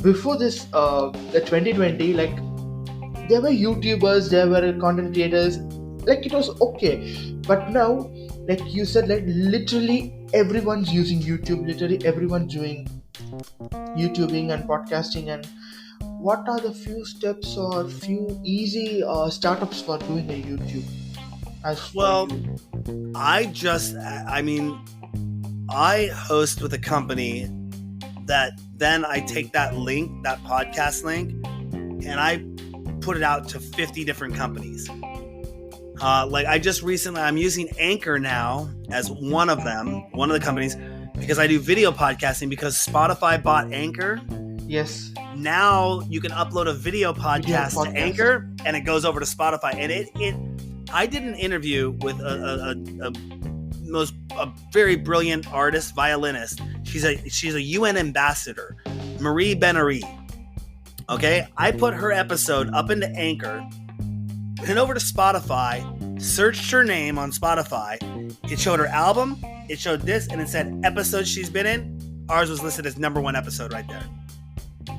before this, the 2020, like there were YouTubers, there were content creators, like it was okay. But now, like you said, like literally everyone's using YouTube, literally everyone's doing YouTubing and podcasting. And what are the few steps or few easy startups for doing a YouTube as for Well, you? I host with a company that then I take that link, that podcast link, and I put it out to 50 different companies. Like I just recently, I'm using Anchor now as one of the companies, because I do video podcasting because Spotify bought Anchor. Yes. Now you can upload a video podcast to Anchor and it goes over to Spotify. And I did an interview with a very brilliant artist, violinist. She's a UN ambassador, Marie Benery. Okay, I put her episode up into Anchor, went over to Spotify, searched her name on Spotify. It showed her album, it showed this, and it said episode she's been in. Ours was listed as #1 episode right there.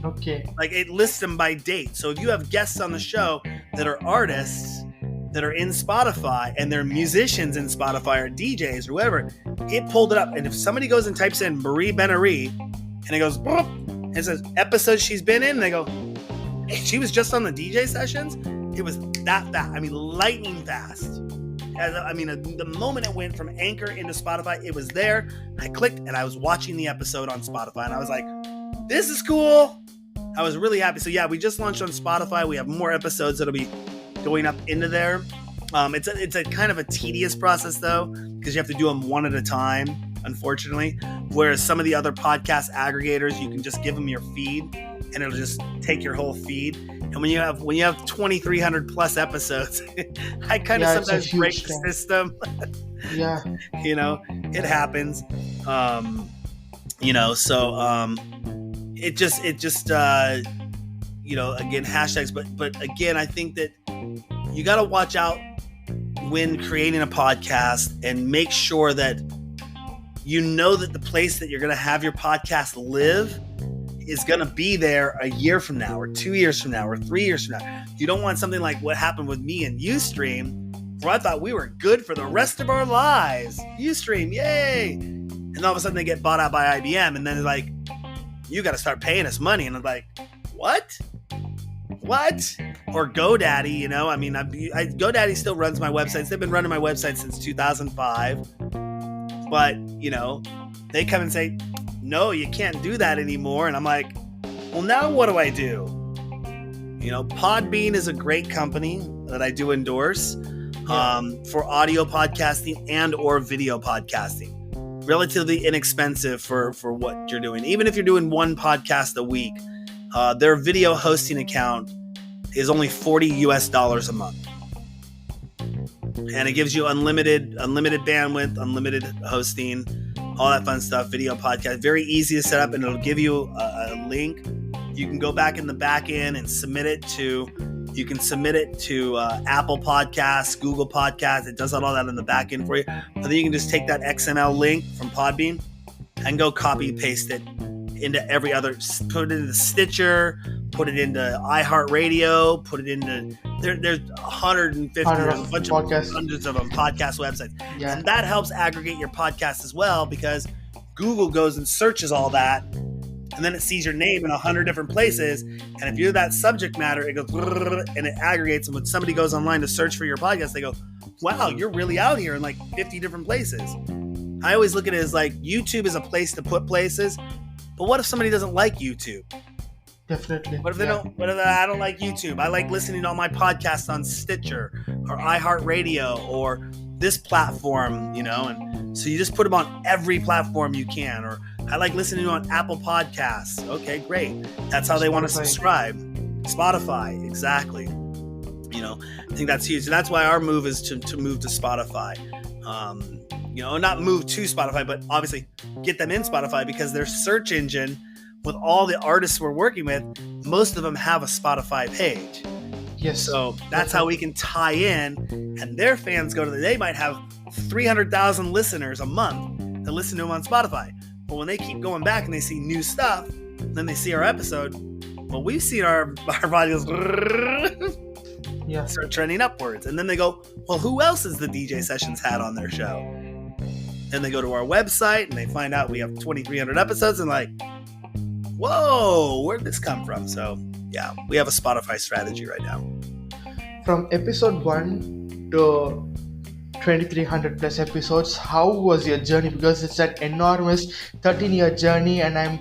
Okay. Like it lists them by date. So if you have guests on the show that are artists that are in Spotify and they're musicians in Spotify or DJs or whatever, it pulled it up. And if somebody goes and types in Marie Benery and it goes, boop, and it says episode she's been in, and they go, hey, she was just on the DJ sessions. It was that fast. I mean, lightning fast. The moment it went from Anchor into Spotify, it was there. I clicked and I was watching the episode on Spotify and I was like, this is cool. I was really happy. So yeah, we just launched on Spotify. We have more episodes that'll be going up into there. It's a kind of a tedious process though, because you have to do them one at a time, unfortunately. Whereas some of the other podcast aggregators, you can just give them your feed and it'll just take your whole feed. And when you have 2,300 plus episodes, I kind of sometimes break the system. Yeah. It happens. It just again, hashtags, but again, I think that you got to watch out when creating a podcast and make sure that that the place that you're going to have your podcast live is going to be there a year from now or 2 years from now or 3 years from now. You don't want something like what happened with me and Ustream, where I thought we were good for the rest of our lives. Ustream, yay! And all of a sudden they get bought out by IBM, and then they're like, you got to start paying us money. And I'm like, what? Or GoDaddy, GoDaddy still runs my websites. They've been running my website since 2005. But, they come and say, no, you can't do that anymore. And I'm like, well, now what do I do? Podbean is a great company that I do endorse for audio podcasting and or video podcasting. Relatively inexpensive for what you're doing. Even if you're doing one podcast a week, their video hosting account is only $40 a month. And it gives you unlimited bandwidth, unlimited hosting, all that fun stuff, video podcast. Very easy to set up, and it'll give you a link. You can go back in the back end and submit it to Apple Podcasts, Google Podcasts. It does all that in the back end for you. But then you can just take that XML link from Podbean and go copy paste it into every other, put it into Stitcher, put it into iHeartRadio, put it into, there's 150, there's a bunch of hundreds of them, podcast websites. Yeah. And that helps aggregate your podcast as well, because Google goes and searches all that, and then it sees your name in 100 different places. And if you're that subject matter, it goes and it aggregates. And when somebody goes online to search for your podcast, they go, wow, you're really out here in like 50 different places. I always look at it as like YouTube is a place to put places. But what if somebody doesn't like YouTube? Definitely. What if they don't? What if I don't like YouTube? I like listening to all my podcasts on Stitcher or iHeartRadio or this platform, and so you just put them on every platform you can. Or I like listening on Apple Podcasts. Okay, great. That's how they want to subscribe. Spotify, exactly. I think that's huge. And that's why our move is to move to Spotify. Not move to Spotify, but obviously get them in Spotify, because their search engine, with all the artists we're working with, most of them have a Spotify page. Yes. So that's how we can tie in, and their fans they might have 300,000 listeners a month that listen to them on Spotify. But when they keep going back and they see new stuff, then they see our episode, Well, we've seen our bodies start trending upwards. And then they go, well, who else has the DJ Sessions had on their show? And they go to our website and they find out we have 2,300 episodes and like, whoa, where'd this come from? So yeah, we have a Spotify strategy right now. From episode 1 to 2,300 plus episodes, how was your journey? Because it's an enormous 13-year journey, and I'm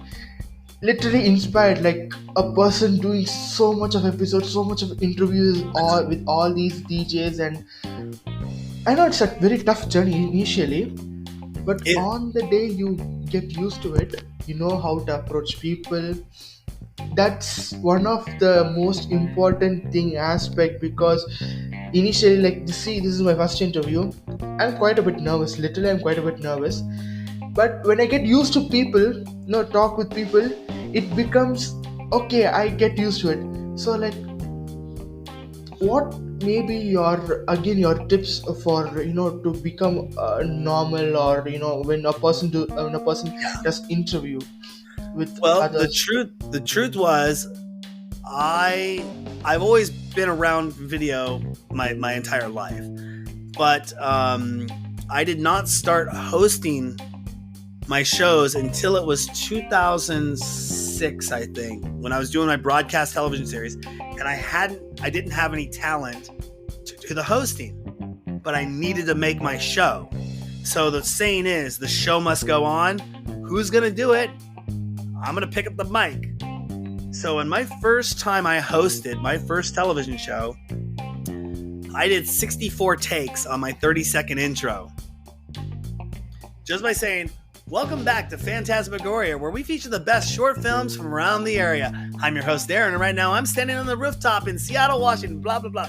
literally inspired, like a person doing so much of episodes, so much of interviews with all these DJs. And I know it's a very tough journey initially, but on the day you get used to it, you know how to approach people. That's one of the most important aspect, because initially, like, this is my first interview. I'm quite a bit nervous. Literally, I'm quite a bit nervous. But when I get used to people, talk with people, it becomes okay. I get used to it. So, like, what maybe your tips for to become normal, or when a person does interview with others? The truth was, I've always been around video my entire life, but I did not start hosting my shows until it was 2006, I think, when I was doing my broadcast television series, and I didn't have any talent to do the hosting, but I needed to make my show. So the saying is, the show must go on. Who's gonna do it? I'm gonna pick up the mic. So in my first time I hosted my first television show, I did 64 takes on my 30-second intro. Just by saying, welcome back to Phantasmagoria, where we feature the best short films from around the area. I'm your host, Darran, and right now I'm standing on the rooftop in Seattle, Washington, blah, blah, blah.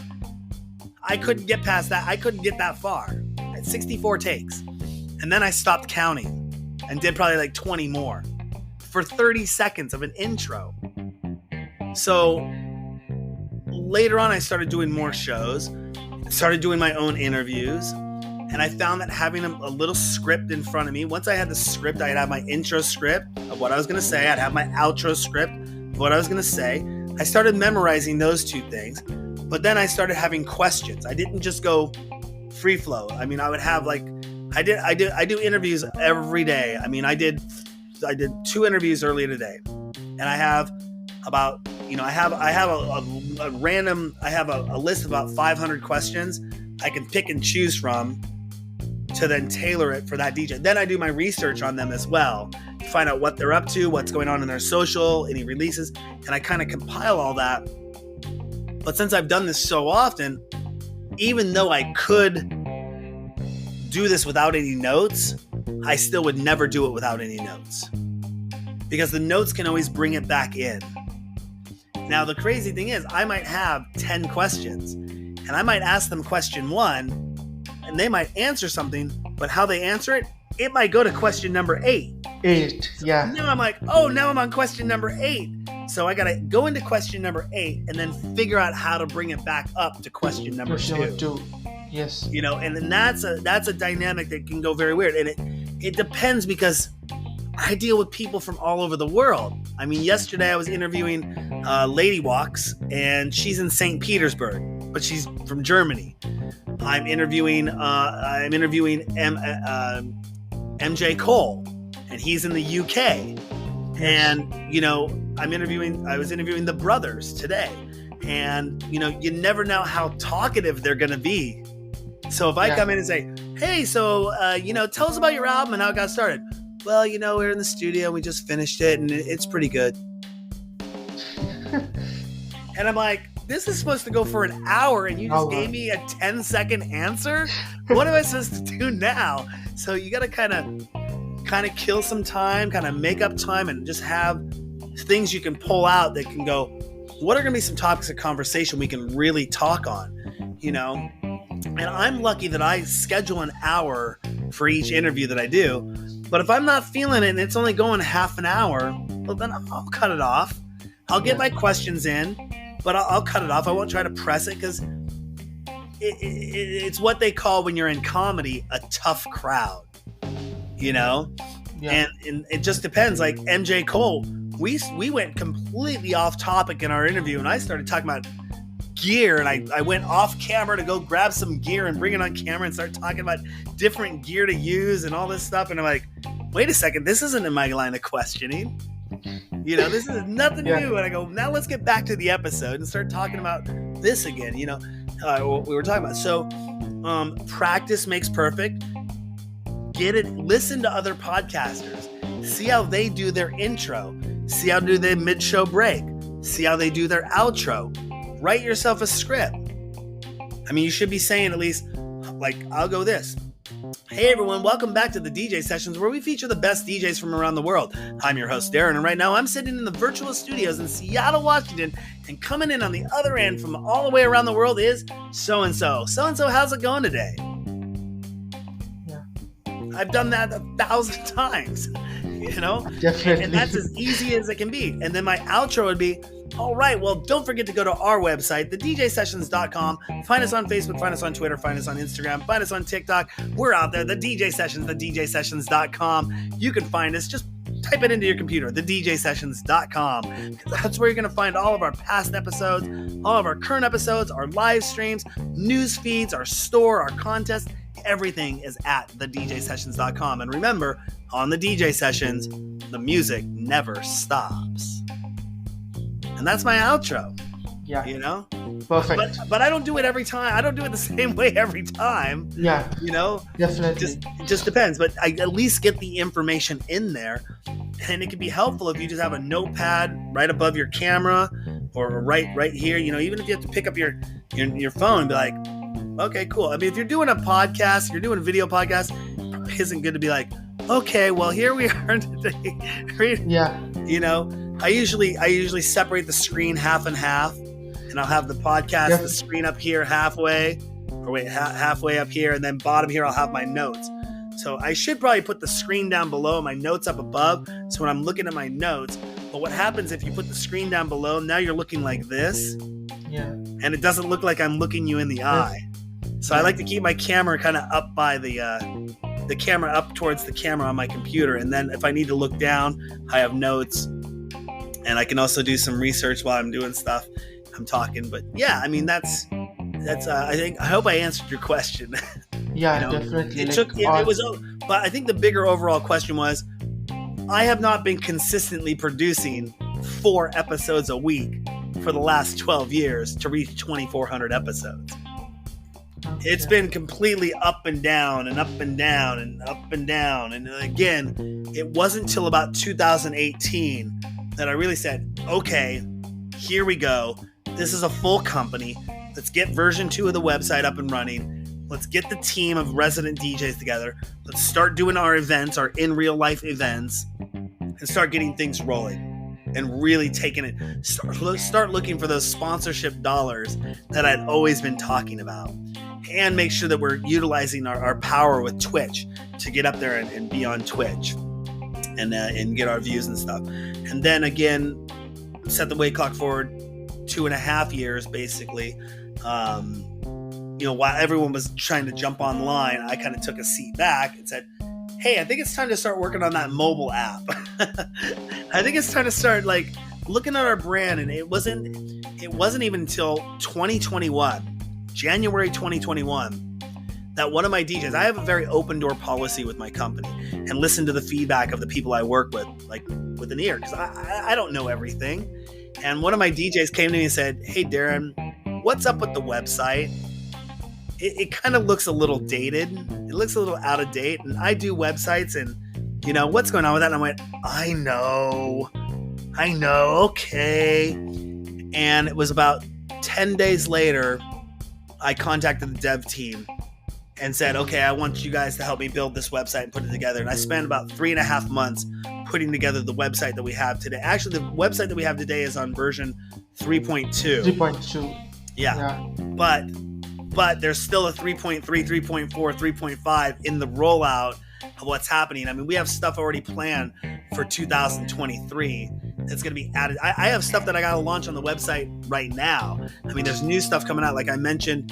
I couldn't get past that. I couldn't get that far. I had 64 takes. And then I stopped counting and did probably like 20 more for 30 seconds of an intro. So later on, I started doing more shows, started doing my own interviews, and I found that having a little script in front of me, once I had the script, I'd have my intro script of what I was going to say, I'd have my outro script of what I was going to say. I started memorizing those two things, but then I started having questions. I didn't just go free flow. I mean, I would have like, I do interviews every day. I mean, I did 2 interviews earlier today, and I have about, I have a list of about 500 questions I can pick and choose from to then tailor it for that DJ. Then I do my research on them as well to find out what they're up to, what's going on in their social, any releases, and I kind of compile all that. But since I've done this so often, even though I could do this without any notes, I still would never do it without any notes, because the notes can always bring it back in. Now, the crazy thing is, I might have 10 questions, and I might ask them question 1, and they might answer something, but how they answer it, it might go to question number 8. Yeah. Now I'm like, oh, now I'm on question number 8. So I got to go into question number 8 and then figure out how to bring it back up to question number 2. Yes. And then that's a dynamic that can go very weird. And it depends, because I deal with people from all over the world. I mean, yesterday I was interviewing Lady Walks, and she's in St. Petersburg, but she's from Germany. I'm interviewing MJ Cole, and he's in the UK. And I was interviewing the brothers today, and you never know how talkative they're gonna be. So if I come in and say, hey, so tell us about your album and how it got started. Well, we're in the studio, we just finished it, and it's pretty good. And I'm like, this is supposed to go for an hour, and you just gave me a 10-second answer? What am I supposed to do now? So you got to kind of kill some time, kind of make up time, and just have things you can pull out that can go, what are going to be some topics of conversation we can really talk on, And I'm lucky that I schedule an hour for each interview that I do. But if I'm not feeling it and it's only going half an hour, well, then I'll cut it off. I'll get my questions in, but I'll cut it off. I won't try to press it, because it's what they call, when you're in comedy, a tough crowd, And it just depends. Like MJ Cole, we went completely off topic in our interview, and I started talking about gear, and I went off camera to go grab some gear and bring it on camera and start talking about different gear to use and all this stuff. And I'm like, wait a second, this isn't in my line of questioning. This is nothing new. And I go, now let's get back to the episode and start talking about this again. What we were talking about. So practice makes perfect. Get it. Listen to other podcasters. See how they do their intro. See how do they mid-show break. See how they do their outro. Write yourself a script. I mean, you should be saying at least, like, I'll go this. Hey everyone, welcome back to the DJ Sessions, where we feature the best DJs from around the world. I'm your host, Darran, and right now I'm sitting in the virtual studios in Seattle, Washington, and coming in on the other end from all the way around the world is so-and-so. So-and-so, how's it going today? Yeah. I've done that 1,000 times, Definitely. And that's as easy as it can be. And then my outro would be, all right, well, don't forget to go to our website, thedjsessions.com. Find us on Facebook, find us on Twitter, find us on Instagram, find us on TikTok. We're out there, the DJ Sessions, thedjsessions.com. You can find us. Just type it into your computer, thedjsessions.com. That's where you're going to find all of our past episodes, all of our current episodes, our live streams, news feeds, our store, our contest. Everything is at thedjsessions.com. And remember, on the DJ Sessions, the music never stops. And that's my outro. Yeah. Perfect. But I don't do it every time. I don't do it the same way every time. Yeah. Definitely. It just depends. But I at least get the information in there. And it can be helpful if you just have a notepad right above your camera or right here. Even if you have to pick up your phone and be like, okay, cool. I mean, if you're doing a podcast, you're doing a video podcast, it probably isn't good to be like, okay, well, here we are today. Yeah. I usually separate the screen half and half, and I'll have the podcast, the screen up here halfway up here, and then bottom here I'll have my notes. So I should probably put the screen down below and my notes up above, so when I'm looking at my notes. But what happens if you put the screen down below, now you're looking like this, and it doesn't look like I'm looking you in the eye. So I like to keep my camera kind of up by the camera up towards the camera on my computer, and then if I need to look down, I have notes. And I can also do some research while I'm doing stuff. I'm talking, but yeah, I mean, that's. I hope I answered your question. Yeah, definitely. But I think the bigger overall question was, I have not been consistently producing 4 episodes a week for the last 12 years to reach 2,400 episodes. Okay. It's been completely up and down and up and down and up and down. And again, it wasn't till about 2018 that I really said, okay, here we go. This is a full company. Let's get version 2 of the website up and running. Let's get the team of resident DJs together. Let's start doing our events, our in real life events, and start getting things rolling and really taking it. Start looking for those sponsorship dollars that I'd always been talking about, and make sure that we're utilizing our power with Twitch to get up there and be on Twitch. And get our views and stuff. And then again, set the wake clock forward 2.5 years, basically. While everyone was trying to jump online, I kind of took a seat back and said, hey, I think it's time to start working on that mobile app. I think it's time to start looking at our brand. And it wasn't even until 2021, January 2021, that one of my DJs, I have a very open door policy with my company and listen to the feedback of the people I work with, with an ear, because I don't know everything. And one of my DJs came to me and said, hey, Darran, what's up with the website? It kind of looks a little dated. It looks a little out of date. And I do websites and, what's going on with that? And I went, I know, okay. And it was about 10 days later, I contacted the dev team and said, okay, I want you guys to help me build this website and put it together. And I spent about 3.5 months putting together the website that we have today. Actually, the website that we have today is on version 3.2. 3.2. Yeah. But there's still a 3.3, 3.4, 3.5 in the rollout of what's happening. I mean, we have stuff already planned for 2023 that's going to be added. I have stuff that I got to launch on the website right now. I mean, there's new stuff coming out. Like I mentioned,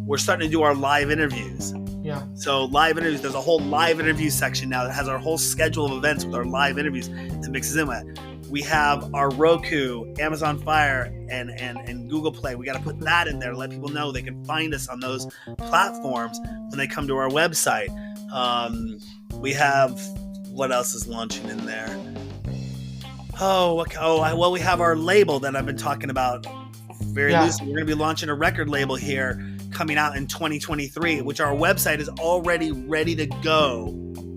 we're starting to do our live interviews. Yeah. So live interviews, there's a whole live interview section now that has our whole schedule of events with our live interviews that mixes in with it. We have our Roku, Amazon Fire, and Google Play. We got to put that in there, let people know they can find us on those platforms when they come to our website. We have, what else is launching in there? Well, we have our label that I've been talking about very loosely. We're going to be launching a record label here coming out in 2023, which our website is already ready to go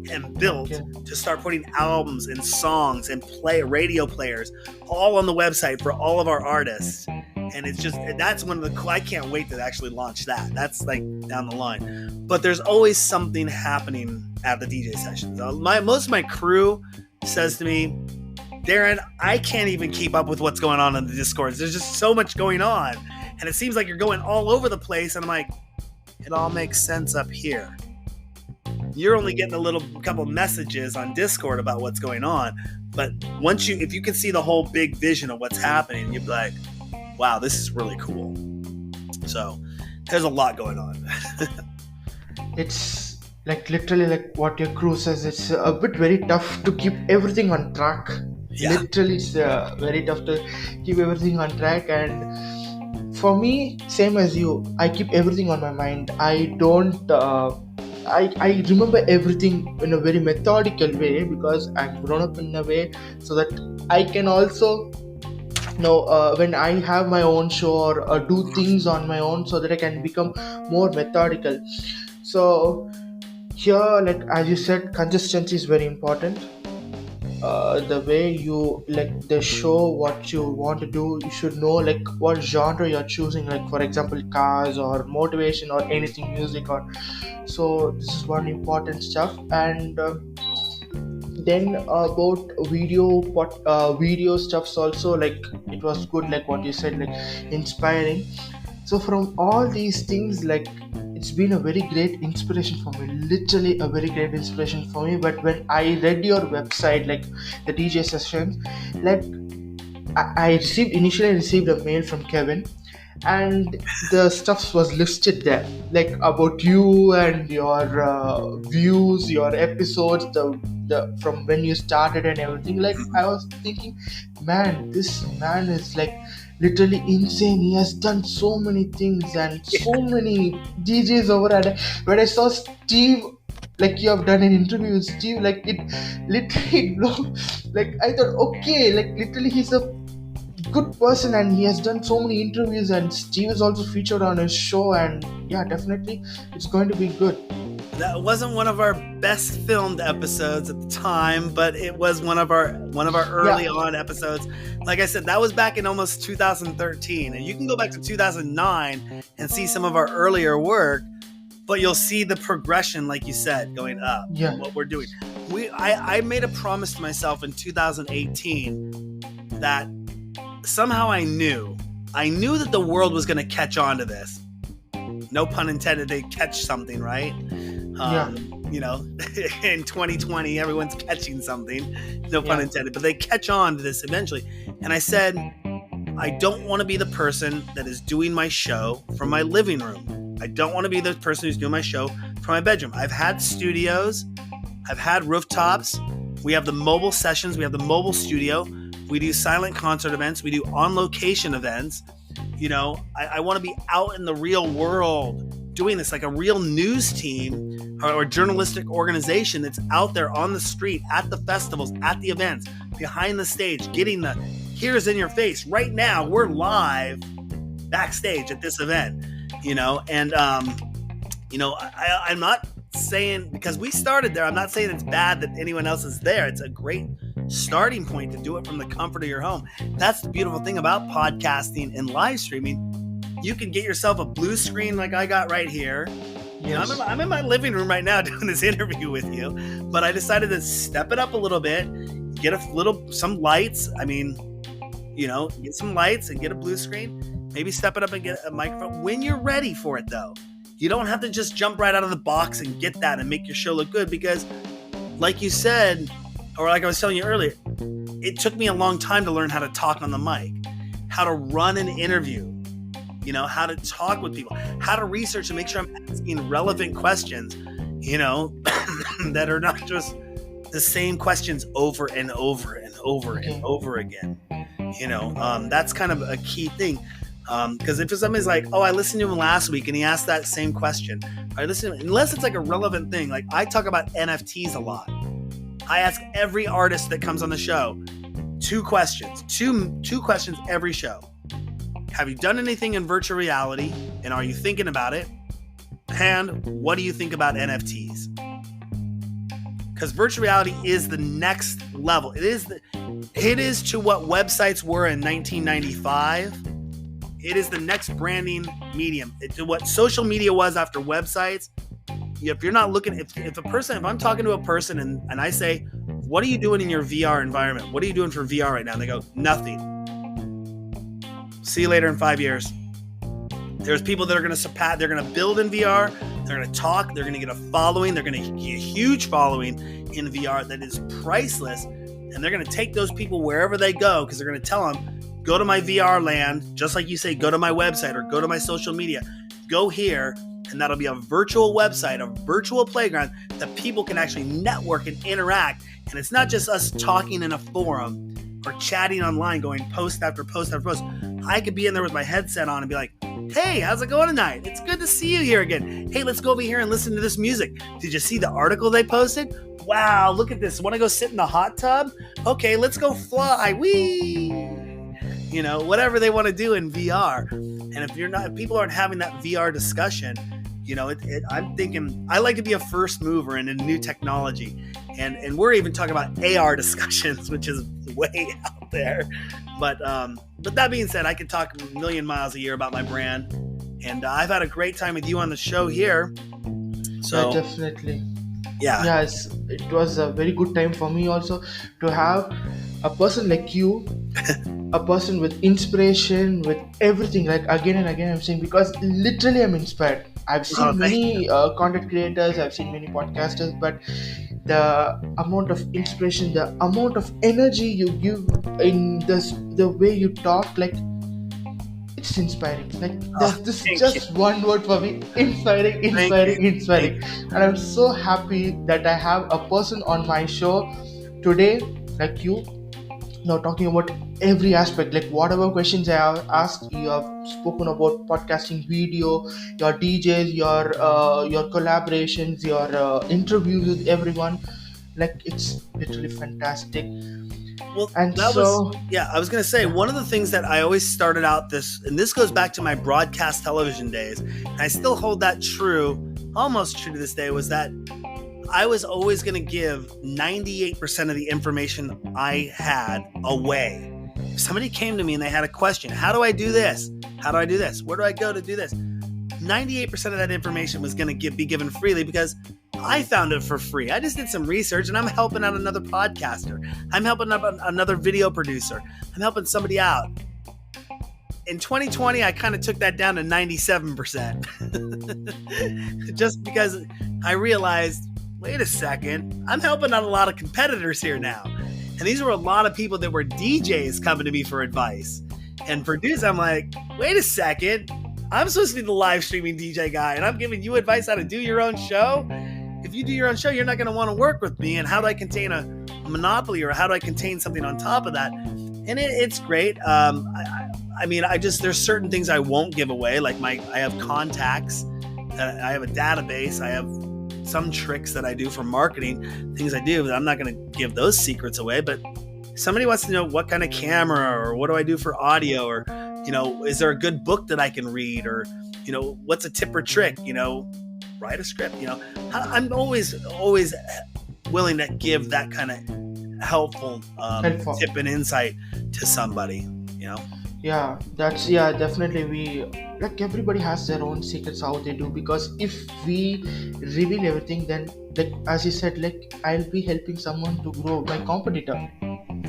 and built to start putting albums and songs and radio players all on the website for all of our artists. And it's just, that's one of the, I can't wait to actually launch that. That's like down the line. But there's always something happening at the DJ sessions. Most of my crew says to me, Darran, I can't even keep up with what's going on in the Discords. There's just so much going on. And it seems like you're going all over the place. And I'm like, it all makes sense up here. You're only getting a couple messages on Discord about what's going on. But if you can see the whole big vision of what's happening, you'd be like, wow, this is really cool. So there's a lot going on. It's like literally like what your crew says. It's a bit very tough to keep everything on track. Yeah. Literally, it's very tough to keep everything on track. And for me, same as you, I keep everything on my mind. I don't. I remember everything in a very methodical way because I've grown up in a way so that I can also know when I have my own show or do things on my own so that I can become more methodical. So here, like as you said, consistency is very important. The way you like the show, what you want to do, you should know like what genre you're choosing, like for example cars or motivation or anything music or so. This is one important stuff. And then about video stuffs also, like it was good, like what you said, like inspiring. So from all these things, like it's been a very great inspiration for me, literally a very great inspiration for me. But when I read your website, like the DJ sessions, like I initially received a mail from Kevin, and the stuff was listed there, like about you and your views, your episodes, the from when you started and everything. Like I was thinking, man, this man is like literally insane. He has done so many things and so many DJs over at. When I saw Steve, like you have done an interview with Steve, like it literally blew. Like I thought, okay, like literally he's a good person and he has done so many interviews, and Steve is also featured on his show, and yeah, definitely it's going to be good. That wasn't one of our best filmed episodes at the time, but it was one of our early on episodes. Like I said, that was back in almost 2013, and you can go back to 2009 and see some of our earlier work, but you'll see the progression, like you said, going up. Yeah. What we're doing. I made a promise to myself in 2018 that somehow I knew that the world was going to catch on to this. No pun intended, they catch something, right? You know, in 2020, everyone's catching something. No pun intended, but they catch on to this eventually. And I said, I don't want to be the person that is doing my show from my living room. I don't want to be the person who's doing my show from my bedroom. I've had studios. I've had rooftops. We have the mobile sessions. We have the mobile studio. We do silent concert events. We do on-location events. You know, I want to be out in the real world doing this, like a real news team or journalistic organization that's out there on the street, at the festivals, at the events, behind the stage, getting the here's in your face. Right now, we're live backstage at this event, you know, and, you know, I'm not saying, because we started there, I'm not saying it's bad that anyone else is there. It's a great starting point to do it from the comfort of your home. That's the beautiful thing about podcasting and live streaming. You can get yourself a blue screen like I got right here. You know, I'm in my living room right now doing this interview with you, but I decided to step it up a little bit, get some lights. I mean, you know, get some lights and get a blue screen, maybe step it up and get a microphone when you're ready for it though. You don't have to just jump right out of the box and get that and make your show look good, because like you said, or like I was telling you earlier, it took me a long time to learn how to talk on the mic, how to run an interview, you know, how to talk with people, how to research and make sure I'm asking relevant questions, you know, that are not just the same questions over and over and over and over again. That's kind of a key thing. Because if somebody's like, oh, I listened to him last week and he asked that same question, I listen to him, unless it's like a relevant thing. Like I talk about NFTs a lot. I ask every artist that comes on the show 2 questions, two questions every show. Have you done anything in virtual reality? And are you thinking about it? And what do you think about NFTs? Because virtual reality is the next level. It is to what websites were in 1995. It is the next branding medium. To what social media was after websites. If you're not looking, if I'm talking to a person and I say, what are you doing in your VR environment? What are you doing for VR right now? And they go, nothing. See you later in 5 years. There's people that are going to they're going to build in VR. They're going to talk. They're going to get a following. They're going to get a huge following in VR that is priceless. And they're going to take those people wherever they go because they're going to tell them, go to my VR land, just like you say, go to my website or go to my social media. Go here, and that'll be a virtual website, a virtual playground that people can actually network and interact. And it's not just us talking in a forum or chatting online, going post after post after post. I could be in there with my headset on and be like, hey, how's it going tonight? It's good to see you here again. Hey, let's go over here and listen to this music. Did you see the article they posted? Wow, look at this. Want to go sit in the hot tub? Okay, let's go fly. Whee! Whatever they want to do in VR. And if people aren't having that VR discussion, I'm thinking I like to be a first mover in a new technology. And we're even talking about AR discussions, which is way out there. But that being said, I could talk a million miles a year about my brand. And I've had a great time with you on the show here. So Yeah, definitely. yeah. Yes, it was a very good time for me also to have a person like you, a person with inspiration, with everything. Like again and again, I'm saying, because literally I'm inspired. I've seen many content creators, I've seen many podcasters, but the amount of inspiration, the amount of energy you give in the way you talk, like it's inspiring. Like this is just one word for me: inspiring. And I'm so happy that I have a person on my show today like you. Now talking about every aspect, like whatever questions I have asked, you have spoken about podcasting, video, your DJs, your collaborations, your interviews with everyone. Like it's literally fantastic. Well, And I so was going to say, one of the things that I always started out and this goes back to my broadcast television days, and I still hold that true, almost true to this day, was that I was always going to give 98% of the information I had away. If somebody came to me and they had a question, how do I do this? How do I do this? Where do I go to do this? 98% of that information was going to be given freely because I found it for free. I just did some research and I'm helping out another podcaster. I'm helping out another video producer. I'm helping somebody out. In 2020, I kind of took that down to 97%. Just because I realized, wait a second, I'm helping out a lot of competitors here now. And these were a lot of people that were DJs coming to me for advice. And producers, I'm like, wait a second, I'm supposed to be the live streaming DJ guy, and I'm giving you advice how to do your own show? If you do your own show, you're not going to want to work with me. And how do I contain a monopoly, or how do I contain something on top of that? And it's great. There's certain things I won't give away. Like I have contacts, I have a database, I have some tricks that I do for marketing, things I do, but I'm not going to give those secrets away. But if somebody wants to know what kind of camera, or what do I do for audio, or, is there a good book that I can read, or, what's a tip or trick, write a script, I'm always willing to give that kind of helpful tip and insight to somebody, yeah, definitely. Everybody has their own secrets how they do, because if we reveal everything, then like as you said, like I'll be helping someone to grow, my competitor.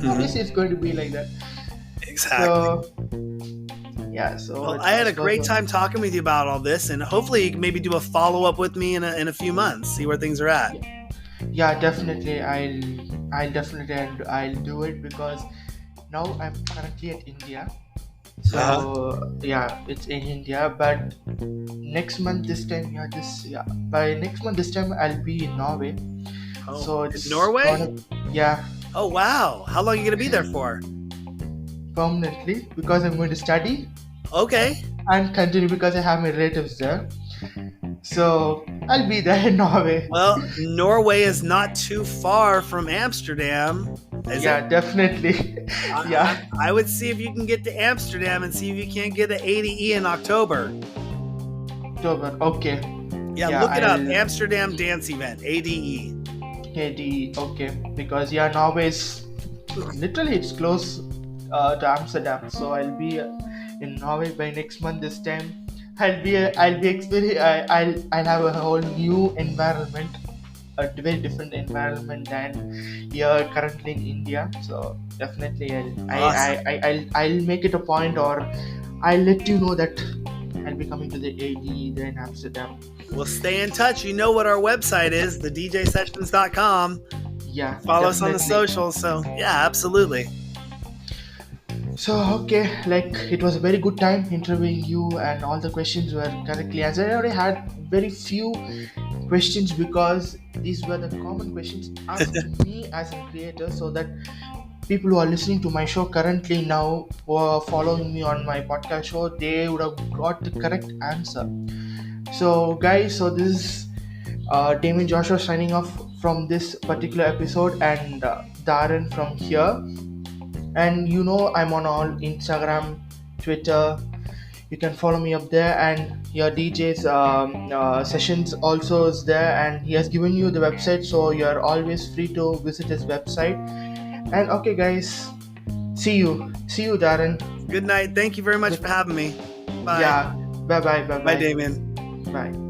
Obviously it's going to be like that. Exactly. So I had a great time talking with you about all this, and hopefully you can maybe do a follow-up with me in a few months, see where things are at. Yeah, definitely. I'll do it, because now I'm currently at India. So it's in India, but next month this time, by next month this time I'll be in Norway. So in it's Norway? yeah, Oh, wow. How long are you going to be there for? permanently because I'm going to study Okay. and continue because I have my relatives there. So I'll be there in Norway. Well, Norway is not too far from Amsterdam, is Yeah, it? definitely. I, Yeah, I would see if you can get to Amsterdam and see if you can't get an ADE in October. October. Okay. Yeah, Yeah, look it up. I'll Amsterdam Dance Event, ADE. KD. Okay, because yeah, Norway is literally it's close to Amsterdam. So I'll be in Norway by next month. This time, I'll have a whole new environment, a very different environment than here currently in India. So definitely, Awesome. I'll make it a point, or I'll let you know that I'll be coming to the AD there in Amsterdam. We'll stay in touch. You know what our website is, thedjsessions.com. Yeah, Follow us on the definitely. socials. So, yeah, absolutely. So okay, like it was a very good time interviewing you, and all the questions were correctly answered. I already had very few questions because these were the common questions asked to me as a creator, so that people who are listening to my show currently now, who are following me on my podcast show, they would have got the correct answer. So guys, so this is Damian Joshua signing off from this particular episode, and Darren from here. And you know, I'm on all Instagram, Twitter. You can follow me up there, and your DJ's sessions also is there, and he has given you the website, so you're always free to visit his website. And okay, guys, see you, Darren. Good night. Thank you very much for having me. Bye. Yeah, bye, bye, bye, Bye, bye, Damian. bye.